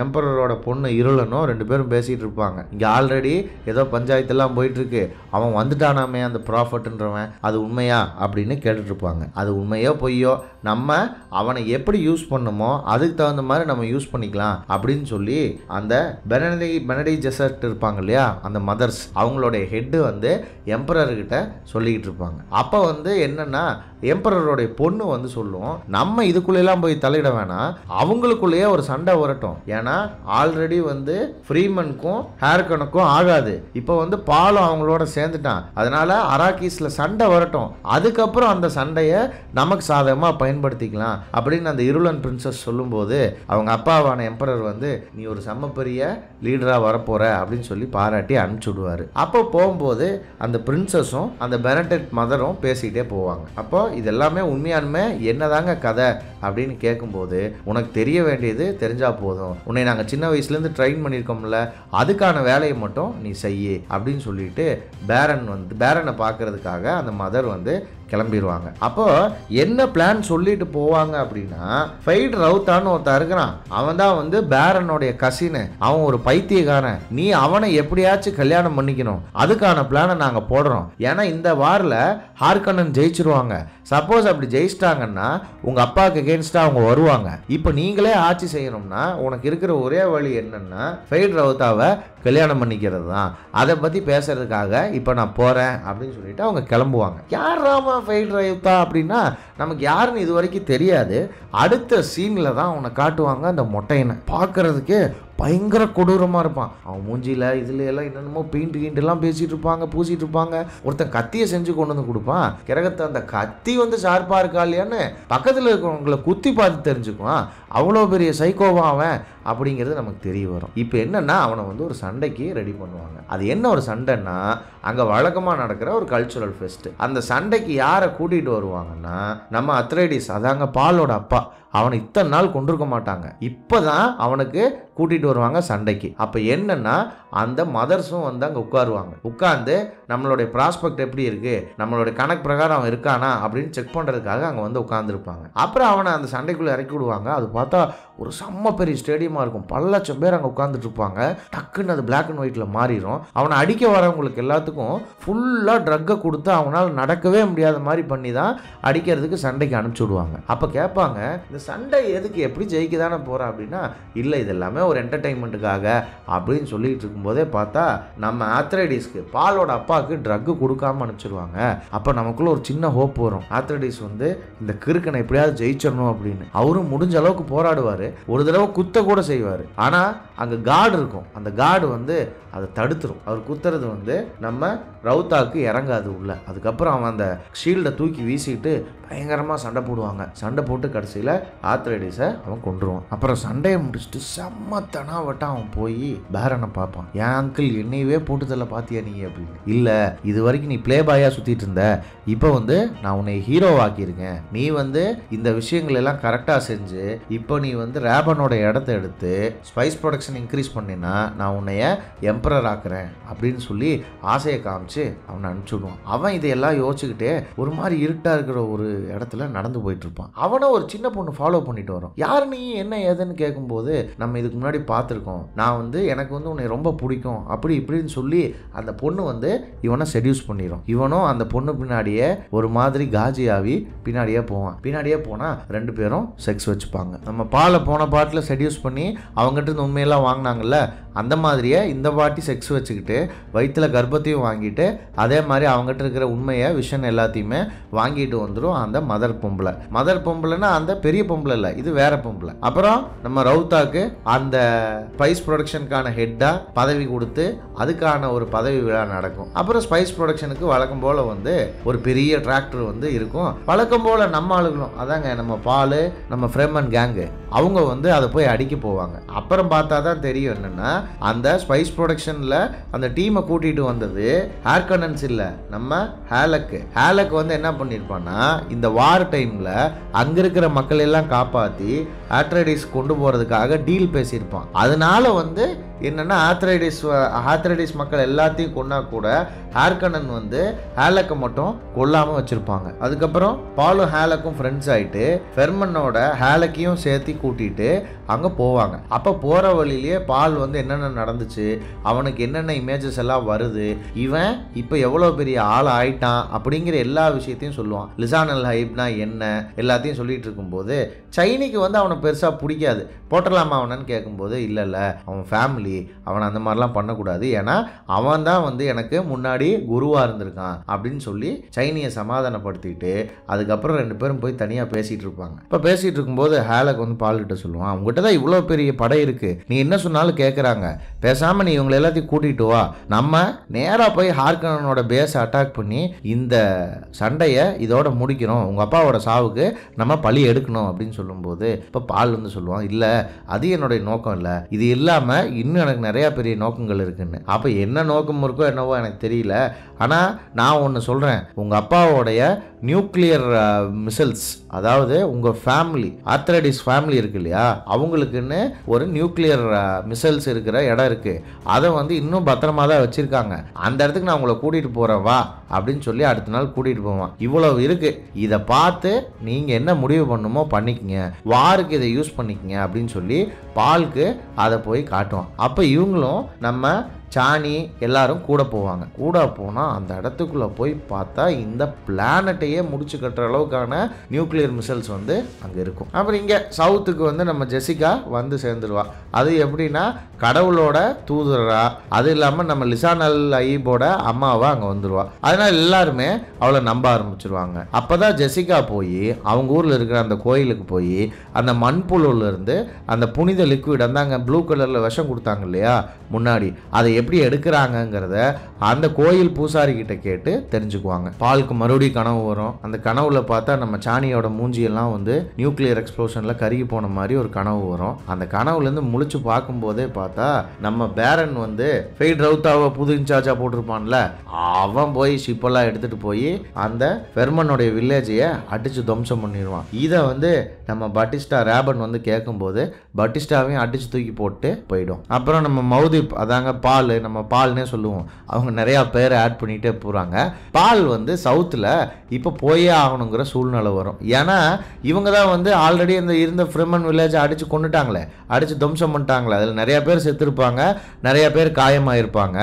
[SPEAKER 1] எம்பரரோட பொண்ணு இருளனும் 2 பேரும் பேசிகிட்டு இருப்பாங்க. இங்கே ஆல்ரெடி ஏதோ பஞ்சாயத்தெல்லாம் போயிட்டுருக்கு, அவன் வந்துட்டானாமே அந்த ப்ராஃபட்ன்றவன், அது உண்மையா அப்படின்னு கேட்டுட்ருப்பாங்க. அது உண்மையோ பொய்யோ, நம்ம அவனை எப்படி யூஸ் பண்ணுமோ அதுக்கு தகுந்த மாதிரி நம்ம யூஸ் பண்ணிக்கலாம் அப்படின்னு சொல்லி அந்த பெனடி ஜெசர்ட் இருப்பாங்க இல்லையா, அந்த மதர்ஸ், அவங்களுடைய ஹெட்டு வந்து எம்பரர்கிட்ட சொல்லிக்கிட்டு இருப்பாங்க. அப்போ வந்து என்னன்னா எம்பரரோடைய பொண்ணு வந்து சொல்லும், நம்ம இதுக்குள்ளெல்லாம் போய் தலையிட வேணாம், அவங்களுக்குள்ளேயே ஒரு சண்டை வரட்டும். ஏன்னா ஆல்ரெடி வந்து ஃப்ரீமனுக்கும் ஹேர்கனுக்கும் ஆகாது, இப்போ வந்து பாலும் அவங்களோட சேர்ந்துட்டான், அதனால அராக்கீஸ்ல சண்டை வரட்டும், அதுக்கப்புறம் அந்த சண்டையை நமக்கு சாதகமாக பயன்படுத்திக்கலாம் அப்படின்னு அந்த இருளன் பிரின்சஸ் சொல்லும்போது அவங்க அப்பாவான எம்பரர் வந்து நீ ஒரு செம்ம பெரிய லீடராக வரப்போற அப்படின்னு சொல்லி பாராட்டி அனுப்பிச்சு விடுவார். அப்போ போகும்போது அந்த பிரின்சஸும் அந்த பெனடெக்ட் மதரும் பேசிக்கிட்டே போவாங்க. அப்போ இது எல்லாமே உண்மையானுமே என்னதாங்க கதை அப்படின்னு கேட்கும்போது, உனக்கு தெரிய வேண்டியது தெரிஞ்சா போதும், உன்னை நாங்கள் சின்ன வயசுலேருந்து ட்ரெயின் பண்ணியிருக்கோம்ல, அதுக்கான வேலையை மட்டும் நீ செய்யி அப்படின்னு சொல்லிட்டு பேரனை பார்க்கறதுக்காக அந்த மதர் வந்து கிளம்பிடுவாங்க. அப்போ என்ன பிளான் சொல்லிட்டு போவாங்க அப்படின்னா, ஃபைட் ரவுத்தான்னு ஒருத்தர் இருக்கிறான், அவன் தான் வந்து பேரனுடைய கசினு, அவன் ஒரு பைத்தியக்காரன், நீ அவனை எப்படியாச்சும் கல்யாணம் பண்ணிக்கணும், அதுக்கான பிளானை நாங்கள் போடுறோம். ஏன்னா இந்த வாரில் ஹார்கனன் ஜெயிச்சிருவாங்க, சப்போஸ் அப்படி ஜெயிச்சிட்டாங்கன்னா உங்க அப்பாவுக்கு அகேன்ஸ்டா அவங்க வருவாங்க. இப்போ நீங்களே ஆட்சி செய்யணும்னா உனக்கு இருக்கிற ஒரே வழி என்னன்னா ஃபைட் ரவுத்தாவை கல்யாணம் பண்ணிக்கிறது தான். அதை பற்றி பேசுறதுக்காக இப்போ நான் போகிறேன் அப்படின்னு சொல்லிட்டு அவங்க கிளம்புவாங்க. யார் ராமா ஃபைட் ரவுத்தா அப்படின்னா நமக்கு யாருன்னு இது வரைக்கும் தெரியாது. அடுத்த சீனில் தான் அவனை காட்டுவாங்க. அந்த மொட்டையனை பார்க்கறதுக்கு பயங்கர கொடூரமாக இருப்பான். அவன் மூஞ்சியில் இதில் எல்லாம் என்னென்னமோ பெயிண்ட்டுலாம் பேசிகிட்டு இருப்பாங்க, பூசிட்டு இருப்பாங்க. ஒருத்தன் கத்தியை செஞ்சு கொண்டு வந்து கொடுப்பான். கிரகத்தை அந்த கத்தி வந்து ஷார்ப்பாக இருக்கா இல்லையான்னு பக்கத்தில் இருக்கிறவங்களை குத்தி பார்த்து தெரிஞ்சுக்குவான். அவ்வளோ பெரிய சைக்கோவா அவன் அப்படிங்கிறது நமக்கு தெரிய வரும். இப்போ என்னென்னா அவனை வந்து ஒரு சண்டைக்கு ரெடி பண்ணுவாங்க. அது என்ன ஒரு சண்டைன்னா, அங்கே வழக்கமாக நடக்கிற ஒரு கல்ச்சுரல் ஃபெஸ்ட். அந்த சண்டைக்கு யாரை கூட்டிகிட்டு வருவாங்கன்னா நம்ம அத்ரைடிஸ், அதாங்க பாலோட அப்பா. அவனை இத்தனை நாள் கொண்டிருக்க மாட்டாங்க, இப்போதான் அவனுக்கு கூட்டிகிட்டு வருவாங்க சண்டைக்கு. அப்போ என்னன்னா அந்த மதர்ஸும் வந்து அங்கே உட்கார்ந்து நம்மளுடைய ப்ராஸ்பெக்ட் எப்படி இருக்குது, நம்மளுடைய கணக்கு பிரகாரம் அவன் இருக்கானா அப்படின்னு செக் பண்ணுறதுக்காக அங்கே வந்து உட்காந்துருப்பாங்க. அப்புறம் அவனை அந்த சண்டைக்குள்ளே இறக்கி விடுவாங்க. அது பார்த்தா ஒரு செம்ம பெரிய ஸ்டேடியமாக இருக்கும், பல லட்சம் பேர் அங்கே உட்காந்துட்டு இருப்பாங்க. டக்குன்னு அது பிளாக் அண்ட் ஒயிட்டில் மாறிடும். அவனை அடிக்க வரவங்களுக்கு எல்லாத்துக்கும் ஃபுல்லாக ட்ரக்கை கொடுத்து அவனால் நடக்கவே முடியாத மாதிரி பண்ணி தான் அடிக்கிறதுக்கு சண்டைக்கு அனுப்பிச்சி விடுவாங்க. அப்போ கேட்பாங்க, இந்த சண்டை எதுக்கு, எப்படி ஜெயிக்க தானே போகிறேன் அப்படின்னா, இல்லை இது எல்லாமே ஒரு என்டர்டைன்மெண்ட்டுக்காக அப்படின்னு சொல்லிட்டு இருக்கும்போதே பார்த்தா நம்ம ஆத்ரைடிஸ்க்கு பாலோட அப்பாவுக்கு ட்ரக்கு கொடுக்காம அனுப்பிச்சிருவாங்க. அப்போ நமக்குள்ள ஒரு சின்ன ஹோப் வரும். ஆத்ரைடிஸ் வந்து இந்த கிறுக்கனை எப்படியாவது ஜெயிச்சிடணும் அப்படின்னு அவரும் முடிஞ்ச அளவுக்கு போராடுவார். பண்ணுவார், ஒரு தடவை குத்த கூட செய்வார். ஆனால் அங்கே கார்டு இருக்கும், அந்த கார்டு வந்து அதை தடுத்துரும். அவர் குத்துறது வந்து நம்ம ரவுத்தாக்கு இறங்காது உள்ள. அதுக்கப்புறம் அவன் அந்த ஷீல்டை தூக்கி வீசிட்டு பயங்கரமாக சண்டை போடுவாங்க. சண்டை போட்டு கடைசியில் ஆத்ரைடிஸை அவன் கொண்டுருவான். அப்புறம் சண்டையை முடிச்சுட்டு செம்மத்தனாவட்டம் அவன் போய் பேரனை பார்ப்பான். என் அங்கிள் என்னையவே போட்டுதல்ல பார்த்தியா நீ அப்படின்னு. இல்லை, இது வரைக்கும் நீ பிளே பாயாக சுற்றிட்டு இருந்த, இப்போ வந்து நான் உன்னை ஹீரோவாக்கியிருக்கேன், நீ வந்து இந்த விஷயங்கள் எல்லாம் கரெக்டாக செஞ்சு இப்போ நீ வந்து ரேபனோட இடத்த எடுத்து ஸ்பைஸ் ப்ரொடக்ஷன் இன்க்ரீஸ் பண்ணினா நான் உன்னைய எம்பரர் ஆக்குறேன் அப்படின்னு சொல்லி ஆசையை காமிச்சு அவனை அனுப்பிச்சுடுவான். அவன் இதையெல்லாம் யோசிச்சுக்கிட்டே ஒரு மாதிரி இருட்டாக இருக்கிற ஒரு இடத்துல நடந்து போயிட்டு இருப்பான். அவனை ஒரு சின்ன பொண்ணு ஃபாலோ பண்ணிட்டு வரும். யார் நீ, என்ன ஏதுன்னு கேட்கும்போது, நம்ம இதுக்கு முன்னாடி பார்த்துருக்கோம், நான் வந்து எனக்கு வந்து உன்னை ரொம்ப பிடிக்கும் அப்படி இப்படின்னு சொல்லி அந்த பொண்ணு வந்து இவனை செடியூஸ் பண்ணிடும். இவனும் அந்த பொண்ணு பின்னாடியே ஒரு மாதிரி காஜி ஆகி பின்னாடியே போவான். பின்னாடியே போனால் 2 பேரும் செக்ஸ் வச்சுப்பாங்க. நம்ம பாலை போன பாட்டில் செடியூஸ் பண்ணி அவங்ககிட்ட இருந்து உண்மையெல்லாம் வாங்கினாங்கல்ல, அந்த மாதிரியே இந்த பாட்டி செக்ஸ் வச்சுக்கிட்டு வயிற்றுல கர்ப்பத்தையும் வாங்கிட்டு அதே மாதிரி அவங்ககிட்ட இருக்கிற உண்மையை விஷன் எல்லாத்தையுமே வாங்கிட்டு வந்துடும் அந்த மதர் பொம்பளை. மதர் பொம்பளைன்னா அந்த பெரிய பொம்பளை இல்லை, இது வேற பொம்பளை. அப்புறம் நம்ம ரவுத்தாக்கு அந்த ஸ்பைஸ் ப்ரொடக்ஷனுக்கான ஹெட்டா பதவி கொடுத்து அதுக்கான ஒரு பதவி விழா நடக்கும். அப்புறம் ஸ்பைஸ் ப்ரொடக்ஷனுக்கு வழக்கம் போல வந்து ஒரு பெரிய டிராக்டர் வந்து இருக்கும். வழக்கம் போல நம்ம ஆளுகளும் அதாங்க நம்ம பால், நம்ம ஃப்ரெமன் கேங்கு, அவங்க வந்து அதை போய் அடிக்க போவாங்க. அப்புறம் பார்த்தா தான் தெரியும் என்னன்னா, அந்த ஸ்பைஸ் ப்ரொடக்ஷனில் அந்த டீமை கூட்டிகிட்டு வந்தது ஹார்கனன்ஸ் இல்லை, நம்ம ஹேலக் வந்து என்ன பண்ணியிருப்பான்னா, இந்த வார் டைமில் அங்கே இருக்கிற மக்கள் எல்லாம் காப்பாற்றி ஆத்ரைடிஸ் கொண்டு போகிறதுக்காக டீல் பேசியிருப்பான். அதனால வந்து என்னென்னா ஆத்ரைடிஸ் மக்கள் எல்லாத்தையும் கொண்டா கூட ஹார்கனன் வந்து ஹேலக்கை மட்டும் கொல்லாமல் வச்சுருப்பாங்க. அதுக்கப்புறம் பாலும் ஹேலக்கும் ஃப்ரெண்ட்ஸ் ஆகிட்டு ஃபெர்மனோட ஹேலக்கையும் சேர்த்து கூட்டிகிட்டு அங்கே போவாங்க. அப்போ போகிற வழியிலேயே பால் வந்து என்னென்ன நடந்துச்சு, அவனுக்கு என்னென்ன இமேஜஸ் எல்லாம் வருது, இவன் இப்போ எவ்வளோ பெரிய ஆள் ஆயிட்டான் அப்படிங்கிற எல்லா விஷயத்தையும் சொல்லுவான். லிசானல் ஹைப்னா என்ன எல்லாத்தையும் சொல்லிட்டு இருக்கும்போது சைனிக்கு வந்து அவனை பெருசாக பிடிக்காது. போட்டலாமா அவனன்னு கேட்கும்போது இல்லை அவன் ஃபேமிலி, அவனை அந்த மாதிரிலாம் பண்ணக்கூடாது, ஏன்னா அவன் தான் வந்து எனக்கு முன்னாடி குருவாக இருந்திருக்கான் அப்படின்னு சொல்லி சைனியை சமாதானப்படுத்திட்டு அதுக்கப்புறம் 2 பேரும் போய் தனியாக பேசிகிட்டு இருப்பாங்க. இப்போ பேசிகிட்டு இருக்கும்போது ஹேலக் வந்து பால்கிட்ட சொல்லுவான், அவங்ககிட்ட தான் இவ்வளோ பெரிய படை இருக்குது, நீ என்ன சொன்னாலும் கேட்குறாங்க, பேசாமல் நீ இவங்களை எல்லாத்தையும் கூட்டிகிட்டு வா, நம்ம நேராக போய் ஹார்கனனோட பேஸை அட்டாக் பண்ணி இந்த சண்டையை இதோட முடிக்கிறோம், உங்கள் அப்பாவோட சாவுக்கு நம்ம பழி எடுக்கணும் அப்படின்னு சொல்லும்போது இப்போ பால் வந்து சொல்லுவான், இல்லை அது என்னுடைய நோக்கம் இல்லை, இது இல்லாமல் இன்னும் எனக்கு நிறையா பெரிய நோக்கங்கள் இருக்குன்னு. அப்போ என்ன நோக்கம் இருக்கோ என்னவோ எனக்கு தெரியல, ஆனால் நான் ஒன்று சொல்கிறேன், உங்கள் அப்பாவோடைய நியூக்ளியர் மிசைல்ஸ், அதாவது உங்கள் ஃபேமிலி ஆத்ரைடிஸ் ஃபேமிலி இருக்கு இல்லையா, அவங்களுக்குன்னு ஒரு நியூக்ளியர் மிசைல்ஸ் இருக்கிற இடம் இருக்குது, அதை வந்து இன்னும் பத்திரமா தான் வச்சுருக்காங்க, அந்த இடத்துக்கு நான் உங்களை கூட்டிகிட்டு போகிறேன் வா அப்படின்னு சொல்லி அடுத்த நாள் கூட்டிகிட்டு போவான். இவ்வளவு இருக்குது, இதை பார்த்து நீங்கள் என்ன முடிவு பண்ணுமோ பண்ணிக்கங்க, வாருக்கு இதை யூஸ் பண்ணிக்கங்க அப்படின்னு சொல்லி பாலுக்கு அதை போய் காட்டுவான். அப்போ இவங்களும் நம்ம சாணி எல்லாரும் கூட போவாங்க. கூட போனால் அந்த இடத்துக்குள்ளே போய் பார்த்தா இந்த பிளானட்டையே முடிச்சு கட்டுற அளவுக்கான நியூக்ளியர் மிசைல்ஸ் வந்து அங்கே இருக்கும். அப்புறம் இங்கே சவுத்துக்கு வந்து நம்ம ஜெசிகா வந்து சேர்ந்துருவா. அது எப்படின்னா கடவுளோட தூதரா, அது இல்லாமல் நம்ம லிசானல் ஐபோட அம்மாவா அங்கே வந்துடுவா. அதனால் எல்லாருமே அவளை நம்ப ஆரம்பிச்சிருவாங்க. அப்போ தான் ஜெசிகா போய் அவங்க ஊரில் இருக்கிற அந்த கோயிலுக்கு போய் அந்த மண்புழுலேருந்து அந்த புனித லிக்விட் அந்த அங்கே ப்ளூ கலரில் விஷம் கொடுத்தாங்க இல்லையா முன்னாடி, அதை எப்படி எடுக்கிறாங்கங்கிறத அந்த கோயில் பூசாரி கிட்ட கேட்டு தெரிஞ்சுக்குவாங்க. பாலுக்கு மறுபடியும் கனவு வரும். அந்த கனவுல பார்த்தா நம்ம சாணியோட மூஞ்சியெல்லாம் வந்து நியூக்ளியர் எக்ஸ்ப்ளோஷன்ல கருகி போன மாதிரி ஒரு கனவு வரும். அந்த கனவுல இருந்து முழிச்சு பார்க்கும் போதே பார்த்தா நம்ம பேரன் வந்து ஃபெய்ட் ரவுத்தாவை புது இன்சார்ஜா போட்டிருப்பான்ல, அவன் போய் ஷிப்பெல்லாம் எடுத்துட்டு போய் அந்த ஃபெர்மனுடைய வில்லேஜையை அடிச்சு துவம்சம் பண்ணிடுவான். இதை வந்து நம்ம பட்டிஸ்டா ரேபன் வந்து கேட்கும்போது பட்டிஸ்டாவையும் அடிச்சு தூக்கி போட்டு போயிடும். அப்புறம் நம்ம மௌதிப், அதாங்க பால், நம்ம பால்னே சொல்லுவோம், அவங்க நிறையா பேர் ஆட் பண்ணிகிட்டே போகிறாங்க. பால் வந்து சவுத்தில் இப்போ போயே ஆகணுங்கிற சூழ்நிலை வரும். ஏன்னா இவங்க தான் வந்து ஆல்ரெடி இருந்த ஃப்ரெமன் வில்லேஜை அடித்து கொண்டுட்டாங்களே, அடித்து துவம்சம் பண்ணிட்டாங்களே, அதில் நிறையா பேர் செத்துருப்பாங்க, நிறையா பேர் காயமாயிருப்பாங்க.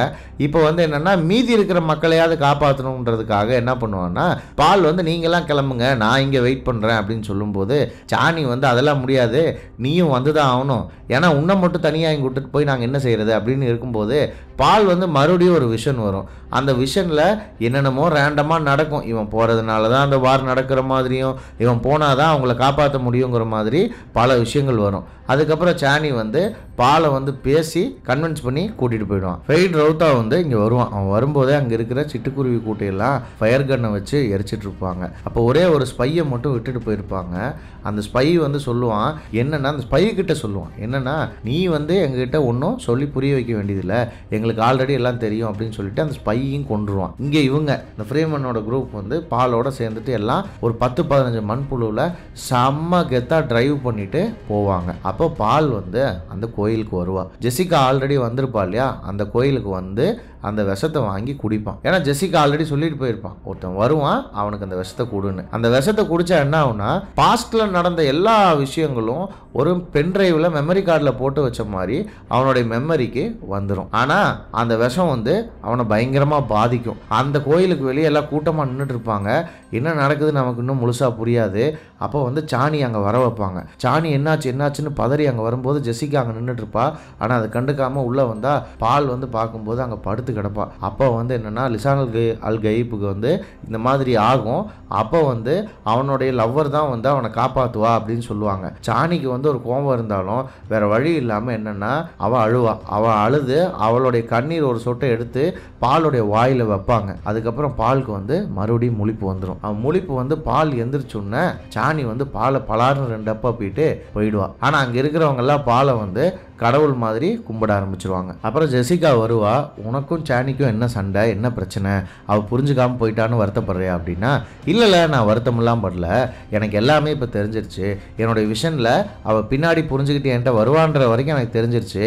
[SPEAKER 1] இப்போ வந்து என்னென்னா மீதி இருக்கிற மக்களையாவது காப்பாற்றணுன்றதுக்காக என்ன பண்ணுவான்னா, பால் வந்து நீங்களாம் கிளம்புங்க, நான் இங்கே வெயிட் பண்ணுறேன் அப்படின்னு சொல்லும்போது சாணி வந்து அதெல்லாம் முடியாது, நீயும் வந்து தான் ஆகணும், ஏன்னா உன்னை மட்டும் தனியாக இங்கே விட்டுட்டு போய் நாங்கள் என்ன செய்கிறது அப்படின்னு இருக்கும்போது பால் வந்து மறுபடியும் ஒரு விஷன் வரும். அந்த விஷனில் என்னென்னமோ ரேண்டமாக நடக்கும். இவன் போகிறதுனால தான் அந்த வார் நடக்கிற மாதிரியும், இவன் போனால் தான் அவங்கள காப்பாற்ற முடியுங்கிற மாதிரி பல விஷயங்கள் வரும். அதுக்கப்புறம் சானி வந்து பாலை வந்து பேசி கன்வின்ஸ் பண்ணி கூட்டிகிட்டு போயிடுவான். ஃபெய்ட் ரவுத்தா வந்து இங்கே வருவான். அவன் வரும்போதே அங்கே இருக்கிற சிட்டுக்குருவி கூட்டையெல்லாம் ஃபயர் கன்னை வச்சு எரிச்சிட்டு இருப்பாங்க. அப்போ ஒரே ஒரு ஸ்பையை மட்டும் விட்டுட்டு போயிருப்பாங்க. அந்த ஸ்பை வந்து சொல்லுவான் என்னன்னா, அந்த ஸ்பை கிட்ட சொல்லுவான் என்னன்னா, நீ வந்து எங்ககிட்ட ஒன்றும் சொல்லி புரிய வைக்க வேண்டியதில்லை, எங்களுக்கு ஆல்ரெடி எல்லாம் தெரியும் அப்படின்னு சொல்லிட்டு அந்த ஸ்பையும் கொண்டுருவான். இங்கே இவங்க இந்த ஃப்ரீமனோட குரூப் வந்து பாலோட சேர்ந்துட்டு எல்லாம் ஒரு 10-15 மண்புழுவில் செம்ம கெத்தா டிரைவ் பண்ணிட்டு போவாங்க. அப்போ பால் வந்து அந்த கோயிலுக்கு வருவா. ஜெசிகா ஆல்ரெடி வந்திருப்பா இல்லையா, அந்த கோயிலுக்கு வந்து அந்த விஷத்தை வாங்கி குடிப்பான். ஏன்னா ஜெசிகா ஆல்ரெடி சொல்லிட்டு போயிருப்பான், ஒருத்தன் வருவான் அவனுக்கு அந்த விஷத்தை கொடுன்னு. அந்த விஷத்தை குடிச்சா என்ன ஆகுனா, பாஸ்ட்ல நடந்த எல்லா விஷயங்களும் ஒரு பென்ட்ரைவ்ல மெமரி கார்டில் போட்டு வச்ச மாதிரி அவனுடைய மெமரிக்கு வந்துடும். ஆனால் அந்த விஷம் வந்து அவனை பயங்கரமாக பாதிக்கும். அந்த கோயிலுக்கு வெளியே எல்லாம் கூட்டமாக நின்றுட்டு இருப்பாங்க. என்ன நடக்குது நமக்கு இன்னும் முழுசாக புரியாது. அப்போ வந்து சாணி அங்கே வர வைப்பாங்க. சாணி என்னாச்சுன்னு பதறி அங்கே வரும்போது ஜெசிகா அங்கே நின்றுட்டு இருப்பா. ஆனால் அதை கண்டுக்காமல் உள்ளே வந்தால் பால் வந்து பார்க்கும்போது அங்கே படுத்து கிடப்பா. அப்போ வந்து என்னென்னா, லிசான் அல் கயீப்புக்கு வந்து இந்த மாதிரி ஆகும். அப்போ வந்து அவனுடைய லவ்வர் தான் வந்து அவனை காப்பாற்றுவா அப்படின்னு சொல்லுவாங்க. சாணிக்கு வந்து ஒரு கோபம் இருந்தாலும் வேற வழி இல்லாமல் என்னென்னா அவள் அழுவா. அவள் அழுது அவளுடைய கண்ணீர் ஒரு சொட்டை எடுத்து பாலுடைய வாயில் வைப்பாங்க. அதுக்கப்புறம் பாலுக்கு வந்து மறுபடியும் முழிப்பு வந்துடும். அவன் முழிப்பு வந்து பால் எந்திரிச்சோன்னே சாணி வந்து பாலை பலாருன்னு 2 அப்பா போயிடுவா. ஆனால் அங்கே இருக்கிறவங்க எல்லாம் பாலை வந்து கடவுள் மாதிரி கும்பிட ஆரம்பிச்சிருவாங்க. அப்புறம் ஜெசிகா வருவா. உனக்கும் சாணிக்கும் என்ன சண்டை, என்ன பிரச்சனை, அவள் புரிஞ்சுக்காமல் போயிட்டான்னு வருத்தப்படுறியா அப்படின்னா, இல்லை நான் வருத்தமெல்லாம் படல, எனக்கு எல்லாமே இப்போ தெரிஞ்சிருச்சு. என்னுடைய விஷனில் அவள் பின்னாடி புரிஞ்சுக்கிட்டு என்கிட்ட வருவான்ற வரைக்கும் எனக்கு தெரிஞ்சிருச்சு.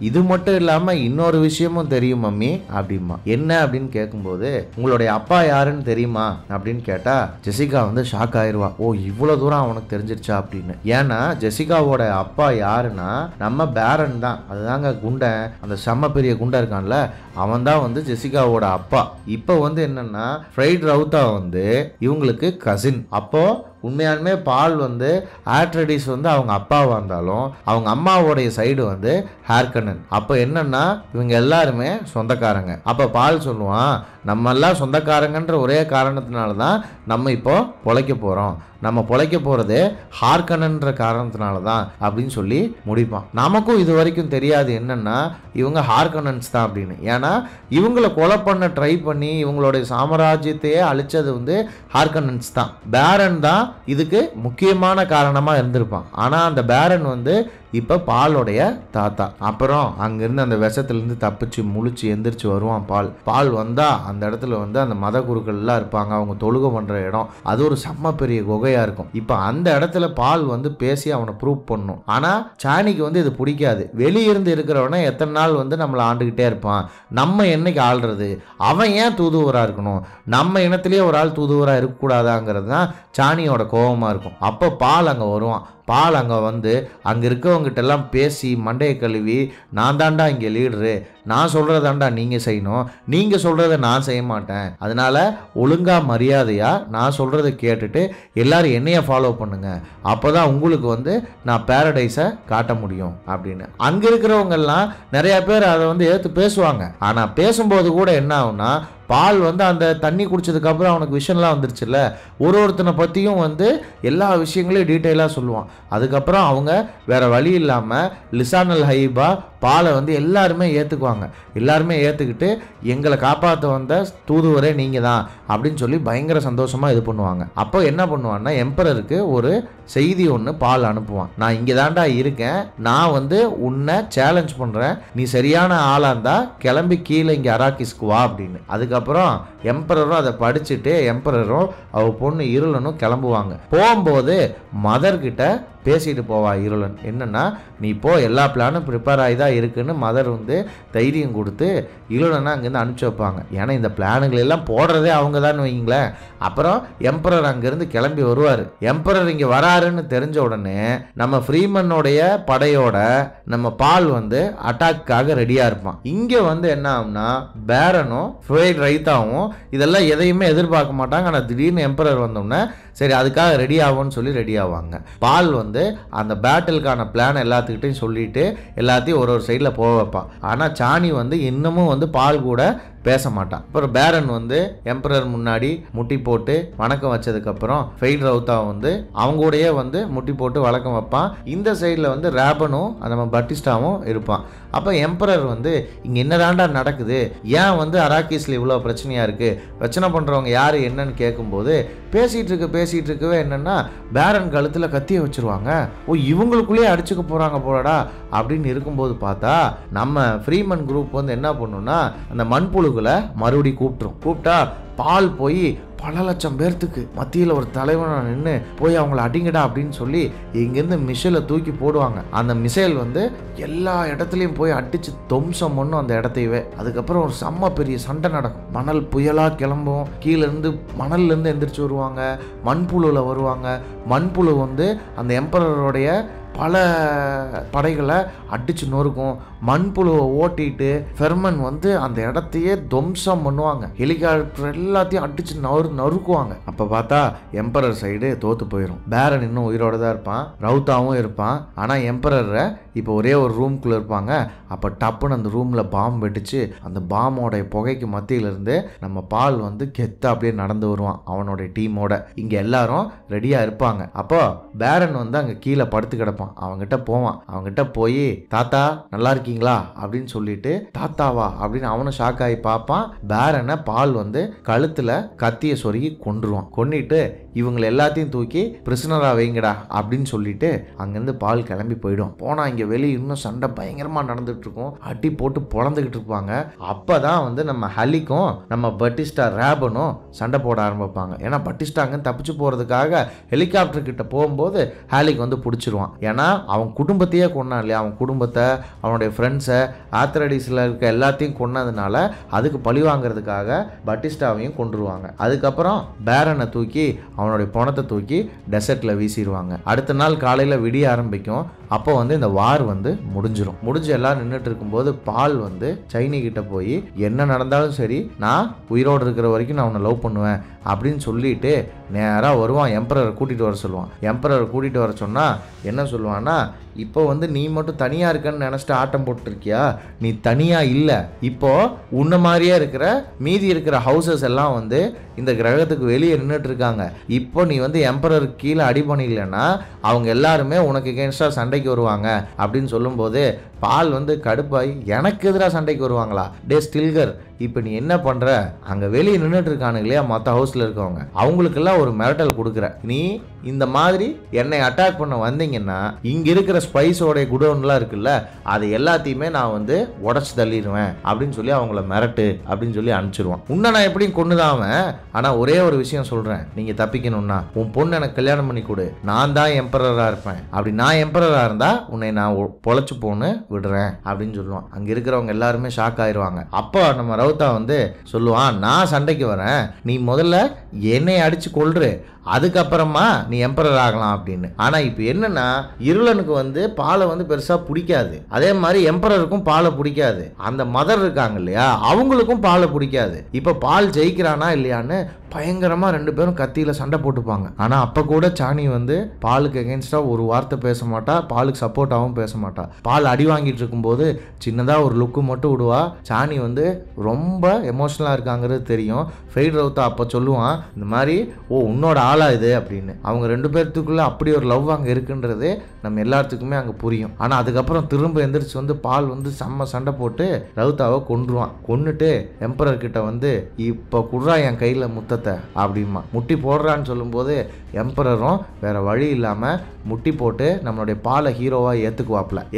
[SPEAKER 1] இது மட்டும் இல்லாமல் இன்னொரு விஷயமும் தெரியும் மம்மி அப்படிமா. என்ன அப்படின்னு கேட்கும்போது, உங்களுடைய அப்பா யாருன்னு தெரியுமா அப்படின்னு கேட்டால் ஜெசிகா வந்து ஷாக் ஆயிடுவா. ஓ இவ்வளோ தூரம் அவனுக்கு தெரிஞ்சிருச்சா அப்படின்னு. ஏன்னா ஜெசிகாவோட அப்பா யாருன்னா நம்ம பேரன் தான். அதுதாங்க குண்டன், அந்த செம்ம பெரிய குண்டா இருக்கான்ல, அவன் தான் வந்து ஜெசிகாவோட அப்பா. இப்போ வந்து என்னன்னா, ஃப்ரைட் ரவுத்தா வந்து இவங்களுக்கு கசின். அப்போ உண்மையாலுமே பால் வந்து ஆட்ரடிஸ் வந்து அவங்க அப்பாவாக இருந்தாலும் அவங்க அம்மாவோடைய சைடு வந்து ஹார்கனன். அப்போ என்னன்னா இவங்க எல்லாருமே சொந்தக்காரங்க. அப்போ பால் சொல்லுவான், நம்ம எல்லாம் சொந்தக்காரங்கன்ற ஒரே காரணத்தினால தான் நம்ம இப்போ பொழைக்க போகிறோம், நம்ம பொழைக்க போகிறது ஹார்கனன்ற காரணத்தினால தான் அப்படின்னு சொல்லி முடிப்பான். நமக்கும் இது வரைக்கும் தெரியாது என்னன்னா இவங்க ஹார்கனன்ஸ் தான் அப்படின்னு. ஏன்னா இவங்களை கொலை பண்ண ட்ரை பண்ணி இவங்களுடைய சாம்ராஜ்யத்தையே அழிச்சது வந்து ஹார்கனன்ஸ் தான். பேரன் தான் இதுக்கு முக்கியமான காரணமாக இருந்திருப்பான். ஆனால் அந்த பேரன் வந்து இப்போ பாலோடைய தாத்தா. அப்புறம் அங்கேருந்து அந்த விஷத்துலேருந்து தப்பிச்சு முழிச்சு எந்திரிச்சு வருவான் பால். பால் வந்தால் அந்த இடத்துல வந்து அந்த மத குருக்கள்லாம் இருப்பாங்க, அவங்க தொழுகை பண்ணுற இடம். அது ஒரு செம்ம பெரிய குகையாக இருக்கும். இப்போ அந்த இடத்துல பால் வந்து பேசி அவனை ப்ரூவ் பண்ணும். ஆனால் சாணிக்கு வந்து இது பிடிக்காது. வெளியிருந்து இருக்கிறவனை எத்தனை நாள் வந்து நம்மளை ஆண்டுக்கிட்டே இருப்பான், நம்ம என்னைக்கு ஆள்றது, அவன் ஏன் தூதுவராக இருக்கணும், நம்ம இனத்திலேயே ஒரு ஆள் தூதுவராக இருக்கக்கூடாதாங்கிறது தான் சாணியோட கோபமாக இருக்கும். அப்போ பால் அங்கே வருவான். பால் அங்கே வந்து அங்கே இருக்கவங்ககிட்ட எல்லாம் பேசி மண்டையை கழுவி, நான் தாண்டா இங்கே லீடரு, நான் சொல்கிறதாண்டா நீங்கள் செய்யணும், நீங்கள் சொல்கிறத நான் செய்ய மாட்டேன், அதனால் ஒழுங்காக மரியாதையாக நான் சொல்கிறத கேட்டுட்டு எல்லோரும் என்னைய ஃபாலோ பண்ணுங்க, அப்போ தான் உங்களுக்கு வந்து நான் பேரடைஸை காட்ட முடியும் அப்படின்னு. அங்கே இருக்கிறவங்கெல்லாம் நிறையா பேர் அதை வந்து ஏற்று பேசுவாங்க. ஆனால் பேசும்போது கூட என்ன ஆகுனா, பால் வந்து அந்த தண்ணி குடிச்சதுக்கப்புறம் அவனுக்கு விஷன்லாம் வந்துருச்சுல்ல, ஒருத்தனை பற்றியும் வந்து எல்லா விஷயங்களையும் டீட்டெயிலாக சொல்லுவான். அதுக்கப்புறம் அவங்க வேறு வழி இல்லாமல் லிசான் அல் ஹைபா பாலை வந்து எல்லாருமே ஏற்றுக்குவாங்க. எல்லாருமே ஏற்றுக்கிட்டு எங்களை காப்பாற்ற வந்த தூதுவரே நீங்கள் தான் அப்படின்னு சொல்லி பயங்கர சந்தோஷமாக இது பண்ணுவாங்க. அப்போ என்ன பண்ணுவான்னா, எம்பரருக்கு ஒரு செய்தி ஒன்று பால் அனுப்புவான். நான் இங்கே தாண்டா இருக்கேன், நான் வந்து உன்னை சேலஞ்ச் பண்ணுறேன், நீ சரியான ஆளாக இருந்தால் கிளம்பி கீழே இங்கே அராக்கிஸ்க்கு வா அப்படின்னு. அதுக்கப்புறம் எம்பரரும் அதை படிச்சுட்டு எம்பரரும் அவ பொண்ணு இருளனும் கிளம்புவாங்க. போகும்போது மதர்கிட்ட பேசிட்டு போவா இருளன். என்னன்னா, நீ இப்போ எல்லா பிளானும் ப்ரிப்பேர் ஆகி தான் இருக்குன்னு மதர் வந்து தைரியம் கொடுத்து இருளனை அங்கேருந்து அனுப்பிச்சி வைப்பாங்க. ஏன்னா இந்த பிளானுகள் எல்லாம் போடுறதே அவங்க தான் வைங்களேன். அப்புறம் எம்பரர் அங்கேருந்து கிளம்பி வருவார். எம்பரர் இங்கே வராருன்னு தெரிஞ்ச உடனே நம்ம ஃப்ரீமனோடைய படையோட நம்ம பால் வந்து அட்டாக்காக ரெடியாக இருப்பான். இங்கே வந்து என்ன ஆகும்னா, பேரனும் ஃப்ரைட் ரைத்தாவும் இதெல்லாம் எதையுமே எதிர்பார்க்க மாட்டாங்க. ஆனால் திடீர்னு எம்பரர் வந்தோடனே சரி அதுக்காக ரெடி ஆகும்னு சொல்லி ரெடி ஆவாங்க. பால் வந்து அந்த பேட்டிலுக்கான பிளான் எல்லாத்துக்கிட்டையும் சொல்லிட்டு எல்லாத்தையும் ஒரு சைடில் போக வைப்பான். ஆனால் சாணி வந்து இன்னமும் வந்து பால் கூட பேச மாட்டான். அப்புறம் பேரன் வந்து எம்பரர் முன்னாடி முட்டி போட்டு வணக்கம் வச்சதுக்கு அப்புறம் ஃபெய்ட் ரவுத்தா வந்து அவங்கூடயே வந்து முட்டி போட்டு வழக்கம் வைப்பான். இந்த சைடில் வந்து ரேபனும் நம்ம பட்டிஸ்டாவும் இருப்பான். அப்போ எம்பரர் வந்து இங்கே என்னதாண்டா நடக்குது, ஏன் வந்து அராக்கிஸில் இவ்வளோ பிரச்சனையாக இருக்குது, பிரச்சனை பண்ணுறவங்க யார் என்னன்னு கேட்கும்போது பேசிகிட்டு இருக்கவே என்னென்னா பேரன் கழுத்தில் கத்தியை வச்சுருவாங்க. ஓ இவங்களுக்குள்ளேயே அடிச்சுக்க போகிறாங்க போலடா அப்படின்னு இருக்கும்போது பார்த்தா நம்ம ஃப்ரீமன் குரூப் வந்து என்ன பண்ணுன்னா அந்த மண்புழுக்களை மறுபடியும் கூப்பிட்டா பால் போய் பல லட்சம் பேர்த்துக்கு மத்தியில் ஒரு தலைவனாக நின்று போய் அவங்கள அடிங்கடா அப்படின்னு சொல்லி இங்கேருந்து மிசைலை தூக்கி போடுவாங்க. அந்த மிசைல் வந்து எல்லா இடத்துலையும் போய் அடித்து துவம்சம் பண்ணும் அந்த இடத்தையவே. அதுக்கப்புறம் ஒரு செம்ம பெரிய சண்டை நடக்கும். மணல் புயலாக கிளம்பும், கீழேருந்து மணல்லேருந்து எந்திரிச்சு வருவாங்க, மண்புழுவில் வருவாங்க. மண்புழு வந்து அந்த எம்பரருடைய பல படைகளை அடிச்சு நொறுக்கும். மண்புழுவை ஓட்டிட்டு ஃபெர்மன் வந்து அந்த இடத்தையே துவம்சம் பண்ணுவாங்க. ஹெலிகாப்டர் எல்லாத்தையும் அடிச்சு நறுக்குவாங்க. அப்போ பார்த்தா எம்பரர் சைடு தோத்து போயிடும். பேரன் இன்னும் உயிரோட தான் இருப்பான், ரவுத்தாவும் இருப்பான். ஆனால் எம்பரரை இப்போ ஒரே ஒரு ரூம்குள்ளே இருப்பாங்க. அப்போ டப்புன்னு அந்த ரூமில் பாம்பு வெடிச்சு அந்த பாம்போடைய புகைக்கு மத்தியிலிருந்து நம்ம பால் வந்து கெத்தா அப்படியே நடந்து வருவான் அவனுடைய டீமோட. இங்கே எல்லாரும் ரெடியாக இருப்பாங்க. அப்போ பேரன் வந்து அங்கே கீழே படுத்து கிடப்பான். அவங்ககிட்ட போவான். அவங்ககிட்ட போய் தாத்தா நல்லா இருக்கீங்களா அப்படின்னு சொல்லிட்டு தாத்தாவா அப்படின்னு அவனும் ஷாக் ஆகி பார்ப்பான். பேரனை பால் வந்து கழுத்துல கத்திய சொருகி கொன்றுவான். கொன்னிட்டு இவங்களை எல்லாத்தையும் தூக்கி பிரிசனரா வைங்கடா அப்படின்னு சொல்லிட்டு அங்கிருந்து பால் கிளம்பி போயிடும். போனா இங்க வெளியே இன்னும் சண்டை பயங்கரமா நடந்துட்டு இருக்கும். அடி போட்டு பொழந்துகிட்டு இருப்பாங்க. அப்பதான் வந்து நம்ம ஹலிக்கும் நம்ம பட்டிஸ்டா ரேபனும் சண்டை போட ஆரம்பிப்பாங்க. ஏன்னா பட்டிஸ்டா அங்க தப்பிச்சு போறதுக்காக ஹெலிகாப்டர் கிட்ட போகும்போது ஹாலிக்கு வந்து பிடிச்சிருவான். ஏன்னா அவன் குடும்பத்தையே கொண்டான் இல்லையா, அவன் குடும்பத்தை அவனுடைய ஃப்ரெண்ட்ஸை ஆத்ரடிஸில் இருக்க எல்லாத்தையும் கொன்னதுனால அதுக்கு பழி வாங்கிறதுக்காக பட்டிஸ்டாவையும் கொண்டுருவாங்க. அதுக்கப்புறம் பேரனை தூக்கி அவனுடைய பணத்தை தூக்கி டெசர்ட்டில் வீசிடுவாங்க. அடுத்த நாள் காலையில் விடிய ஆரம்பிக்கும். அப்போ வந்து இந்த வார் வந்து முடிஞ்சு எல்லாம் நின்றுட்டு இருக்கும்போது பால் வந்து சைனி கிட்ட போய் என்ன நடந்தாலும் சரி நான் உயிரோடு இருக்கிற வரைக்கும் நான் உன்னை லவ் பண்ணுவேன் அப்படின்னு சொல்லிட்டு நேராக வருவான். எம்பரரை கூட்டிகிட்டு வர சொல்லுவான். எம்பரரை கூட்டிகிட்டு வர சொன்னால் என்ன சொல்லுவான்னா, இப்போ வந்து நீ மட்டும் தனியாக இருக்கன்னு நினச்சிட்டு ஆட்டம் போட்டுருக்கியா, நீ தனியாக இல்லை, இப்போ உன்ன மாதிரியே இருக்கிற மீதி இருக்கிற ஹவுசஸ் எல்லாம் வந்து இந்த கிரகத்துக்கு வெளியே நின்றுட்டு இருக்காங்க. இப்போ நீ வந்து எம்பரருக்கு கீழே அடி பண்ணிக்கலன்னா அவங்க எல்லாருமே உனக்கு எகென்ஸ்டாக சண்டைக்கு வருவாங்க அப்படின்னு சொல்லும்போது பால் வந்து கடுப்பாய் எனக்கு எதிராக சண்டைக்கு வருவாங்களா, டே ஸ்டில்கர் இப்போ நீ என்ன பண்ணுற, அங்கே வெளியே நின்றுட்டு இருக்கானுங்க இல்லையா மற்ற ஹவுஸில் இருக்கவங்க, அவங்களுக்கெல்லாம் ஒரு மிரட்டல் கொடுக்குற, நீ இந்த மாதிரி என்னை அட்டாக் பண்ண வந்தீங்கன்னா இங்கே இருக்கிற ஸ்பைஸோடைய குடோன்லாம் இருக்குல்ல அது எல்லாத்தையுமே நான் வந்து உடச்சி தள்ளிடுவேன் அப்படின்னு சொல்லி அவங்கள மிரட்டு அப்படின்னு சொல்லி அனுப்பிச்சிடுவான். உன்னை நான் எப்படியும் கொண்டுதாவேன், ஆனால் ஒரே ஒரு விஷயம் சொல்கிறேன், நீங்கள் தப்பிக்கணும்னா உன் பொண்ணு எனக்கு கல்யாணம் பண்ணி கொடு, நான் தான் எம்பரராக இருப்பேன், அப்படி நான் எம்பரராக இருந்தால் உன்னை நான் பொழைச்சு போன்னு விடுறேன் அப்படின்னு சொல்லுவான். அங்கே இருக்கிறவங்க எல்லாருமே ஷாக் ஆயிடுவாங்க. அப்போ நம்ம ரவுத்தா வந்து சொல்லுவான், நான் சண்டைக்கு வரேன், நீ முதல்ல என்னை அடிச்சு கொள்று, அதுக்கப்புறமா நீ எம்பரர் ஆகலாம் அப்படின்னு. ஆனா இப்போ என்னன்னா இருளனுக்கு வந்து பாலை வந்து பெருசா பிடிக்காது, அதே மாதிரி எம்பரருக்கும் பாலை பிடிக்காது, அந்த மதர் இருக்காங்க இல்லையா அவங்களுக்கும் பாலை பிடிக்காது. இப்போ பால் ஜெயிக்கிறானா இல்லையான்னு பயங்கரமா ரெண்டு பேரும் கத்தியில சண்டை போட்டுப்பாங்க. ஆனா அப்ப கூட சாணி வந்து பாலுக்கு எகென்ஸ்டா ஒரு வார்த்தை பேச மாட்டா, பாலுக்கு சப்போர்ட்டாகவும் பேச மாட்டா. பால் அடி வாங்கிட்டு இருக்கும்போது சின்னதா ஒரு லுக்கு மட்டும் விடுவா. சாணி வந்து ரொம்ப எமோஷனலா இருக்காங்கிறது தெரியும். ஃபெய்ட் ரவுத்தா அப்ப சொல்லுவான், இந்த மாதிரி ஓ உன்னோட ஆளா இது அப்படின்னு. அவங்க ரெண்டு பேர்த்துக்குள்ள அப்படி ஒரு லவ் அங்கே இருக்குன்றது நம்ம எல்லாத்துக்குமே அங்கே புரியும். ஆனால் அதுக்கப்புறம் திரும்ப எந்திரிச்சு வந்து பால் வந்து செம்ம சண்டை போட்டு ரவுத்தாவை கொன்றுவான். கொன்னுட்டு எம்பரர் கிட்ட வந்து இப்போ குடுறா என் கையில் முத்தத்தை அப்படிமா முட்டி போடுறான்னு சொல்லும்போது எம்பரரும் வேற வழி இல்லாமல் முட்டி போட்டு நம்மளுடைய பாலை ஹீரோவாக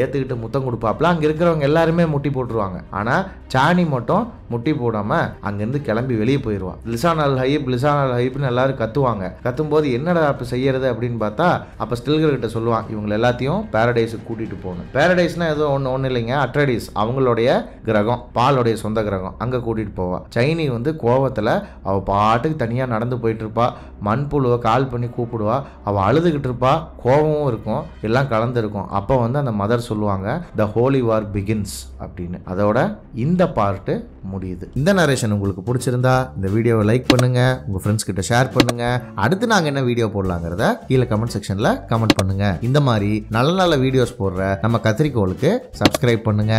[SPEAKER 1] ஏற்றுக்கிட்டு முத்தம் கொடுப்பாப்ல. அங்கே இருக்கிறவங்க எல்லாருமே முட்டி போட்டுருவாங்க. ஆனால் சாணி மட்டும் முட்டி போடாமல் அங்கேருந்து கிளம்பி வெளியே போயிடுவான். லிசான் அல் ஹைப்னு எல்லாரும் கத்துவாங்க. கத்தும்போது என்னடா அப்போ செய்யறது அப்படின்னு பார்த்தா அப்போ ஸ்டில்கர் கிட்ட சொல்லுவான், இவங்க எல்லாத்தையும் பாரடைஸுக்கு கூட்டிட்டு போகணும். பாரடைஸ்னா ஏதோ ஒன்று இல்லைங்க, அட்ரடிஸ் அவங்களுடைய கிரகம், பாலுடைய சொந்த கிரகம், அங்கே கூட்டிட்டு போவா. சைனி வந்து கோவத்தில் அவள் பாட்டுக்கு தனியாக நடந்து போயிட்டு இருப்பா. மண்புழுவை கால் பண்ணி கூப்பிடுவா. அவள் அழுதுகிட்டு இருப்பா, கோபமும் இருக்கும், எல்லாம் கலந்துருக்கும். அப்போ வந்து அந்த மதர் சொல்லுவாங்க, த ஹோலி வார் பிகின்ஸ் அப்படின்னு. அதோட இந்த பார்ட்டு முடியுது. இந்த நரேஷன் உங்களுக்கு பிடிச்சிருந்தா இந்த வீடியோவை லைக் பண்ணுங்க, உங்க ஃப்ரெண்ட்ஸ் கிட்ட ஷேர் பண்ணுங்க. அடுத்து நாங்கள் என்ன வீடியோ போடலாங்கிறத கீழே கமெண்ட் செக்ஷன்ல கமெண்ட் பண்ணுங்க. இந்த மாதிரி நல்ல நல்ல வீடியோஸ் போடுற நம்ம கத்திரிக்கோளுக்கு சப்ஸ்கிரைப் பண்ணுங்க.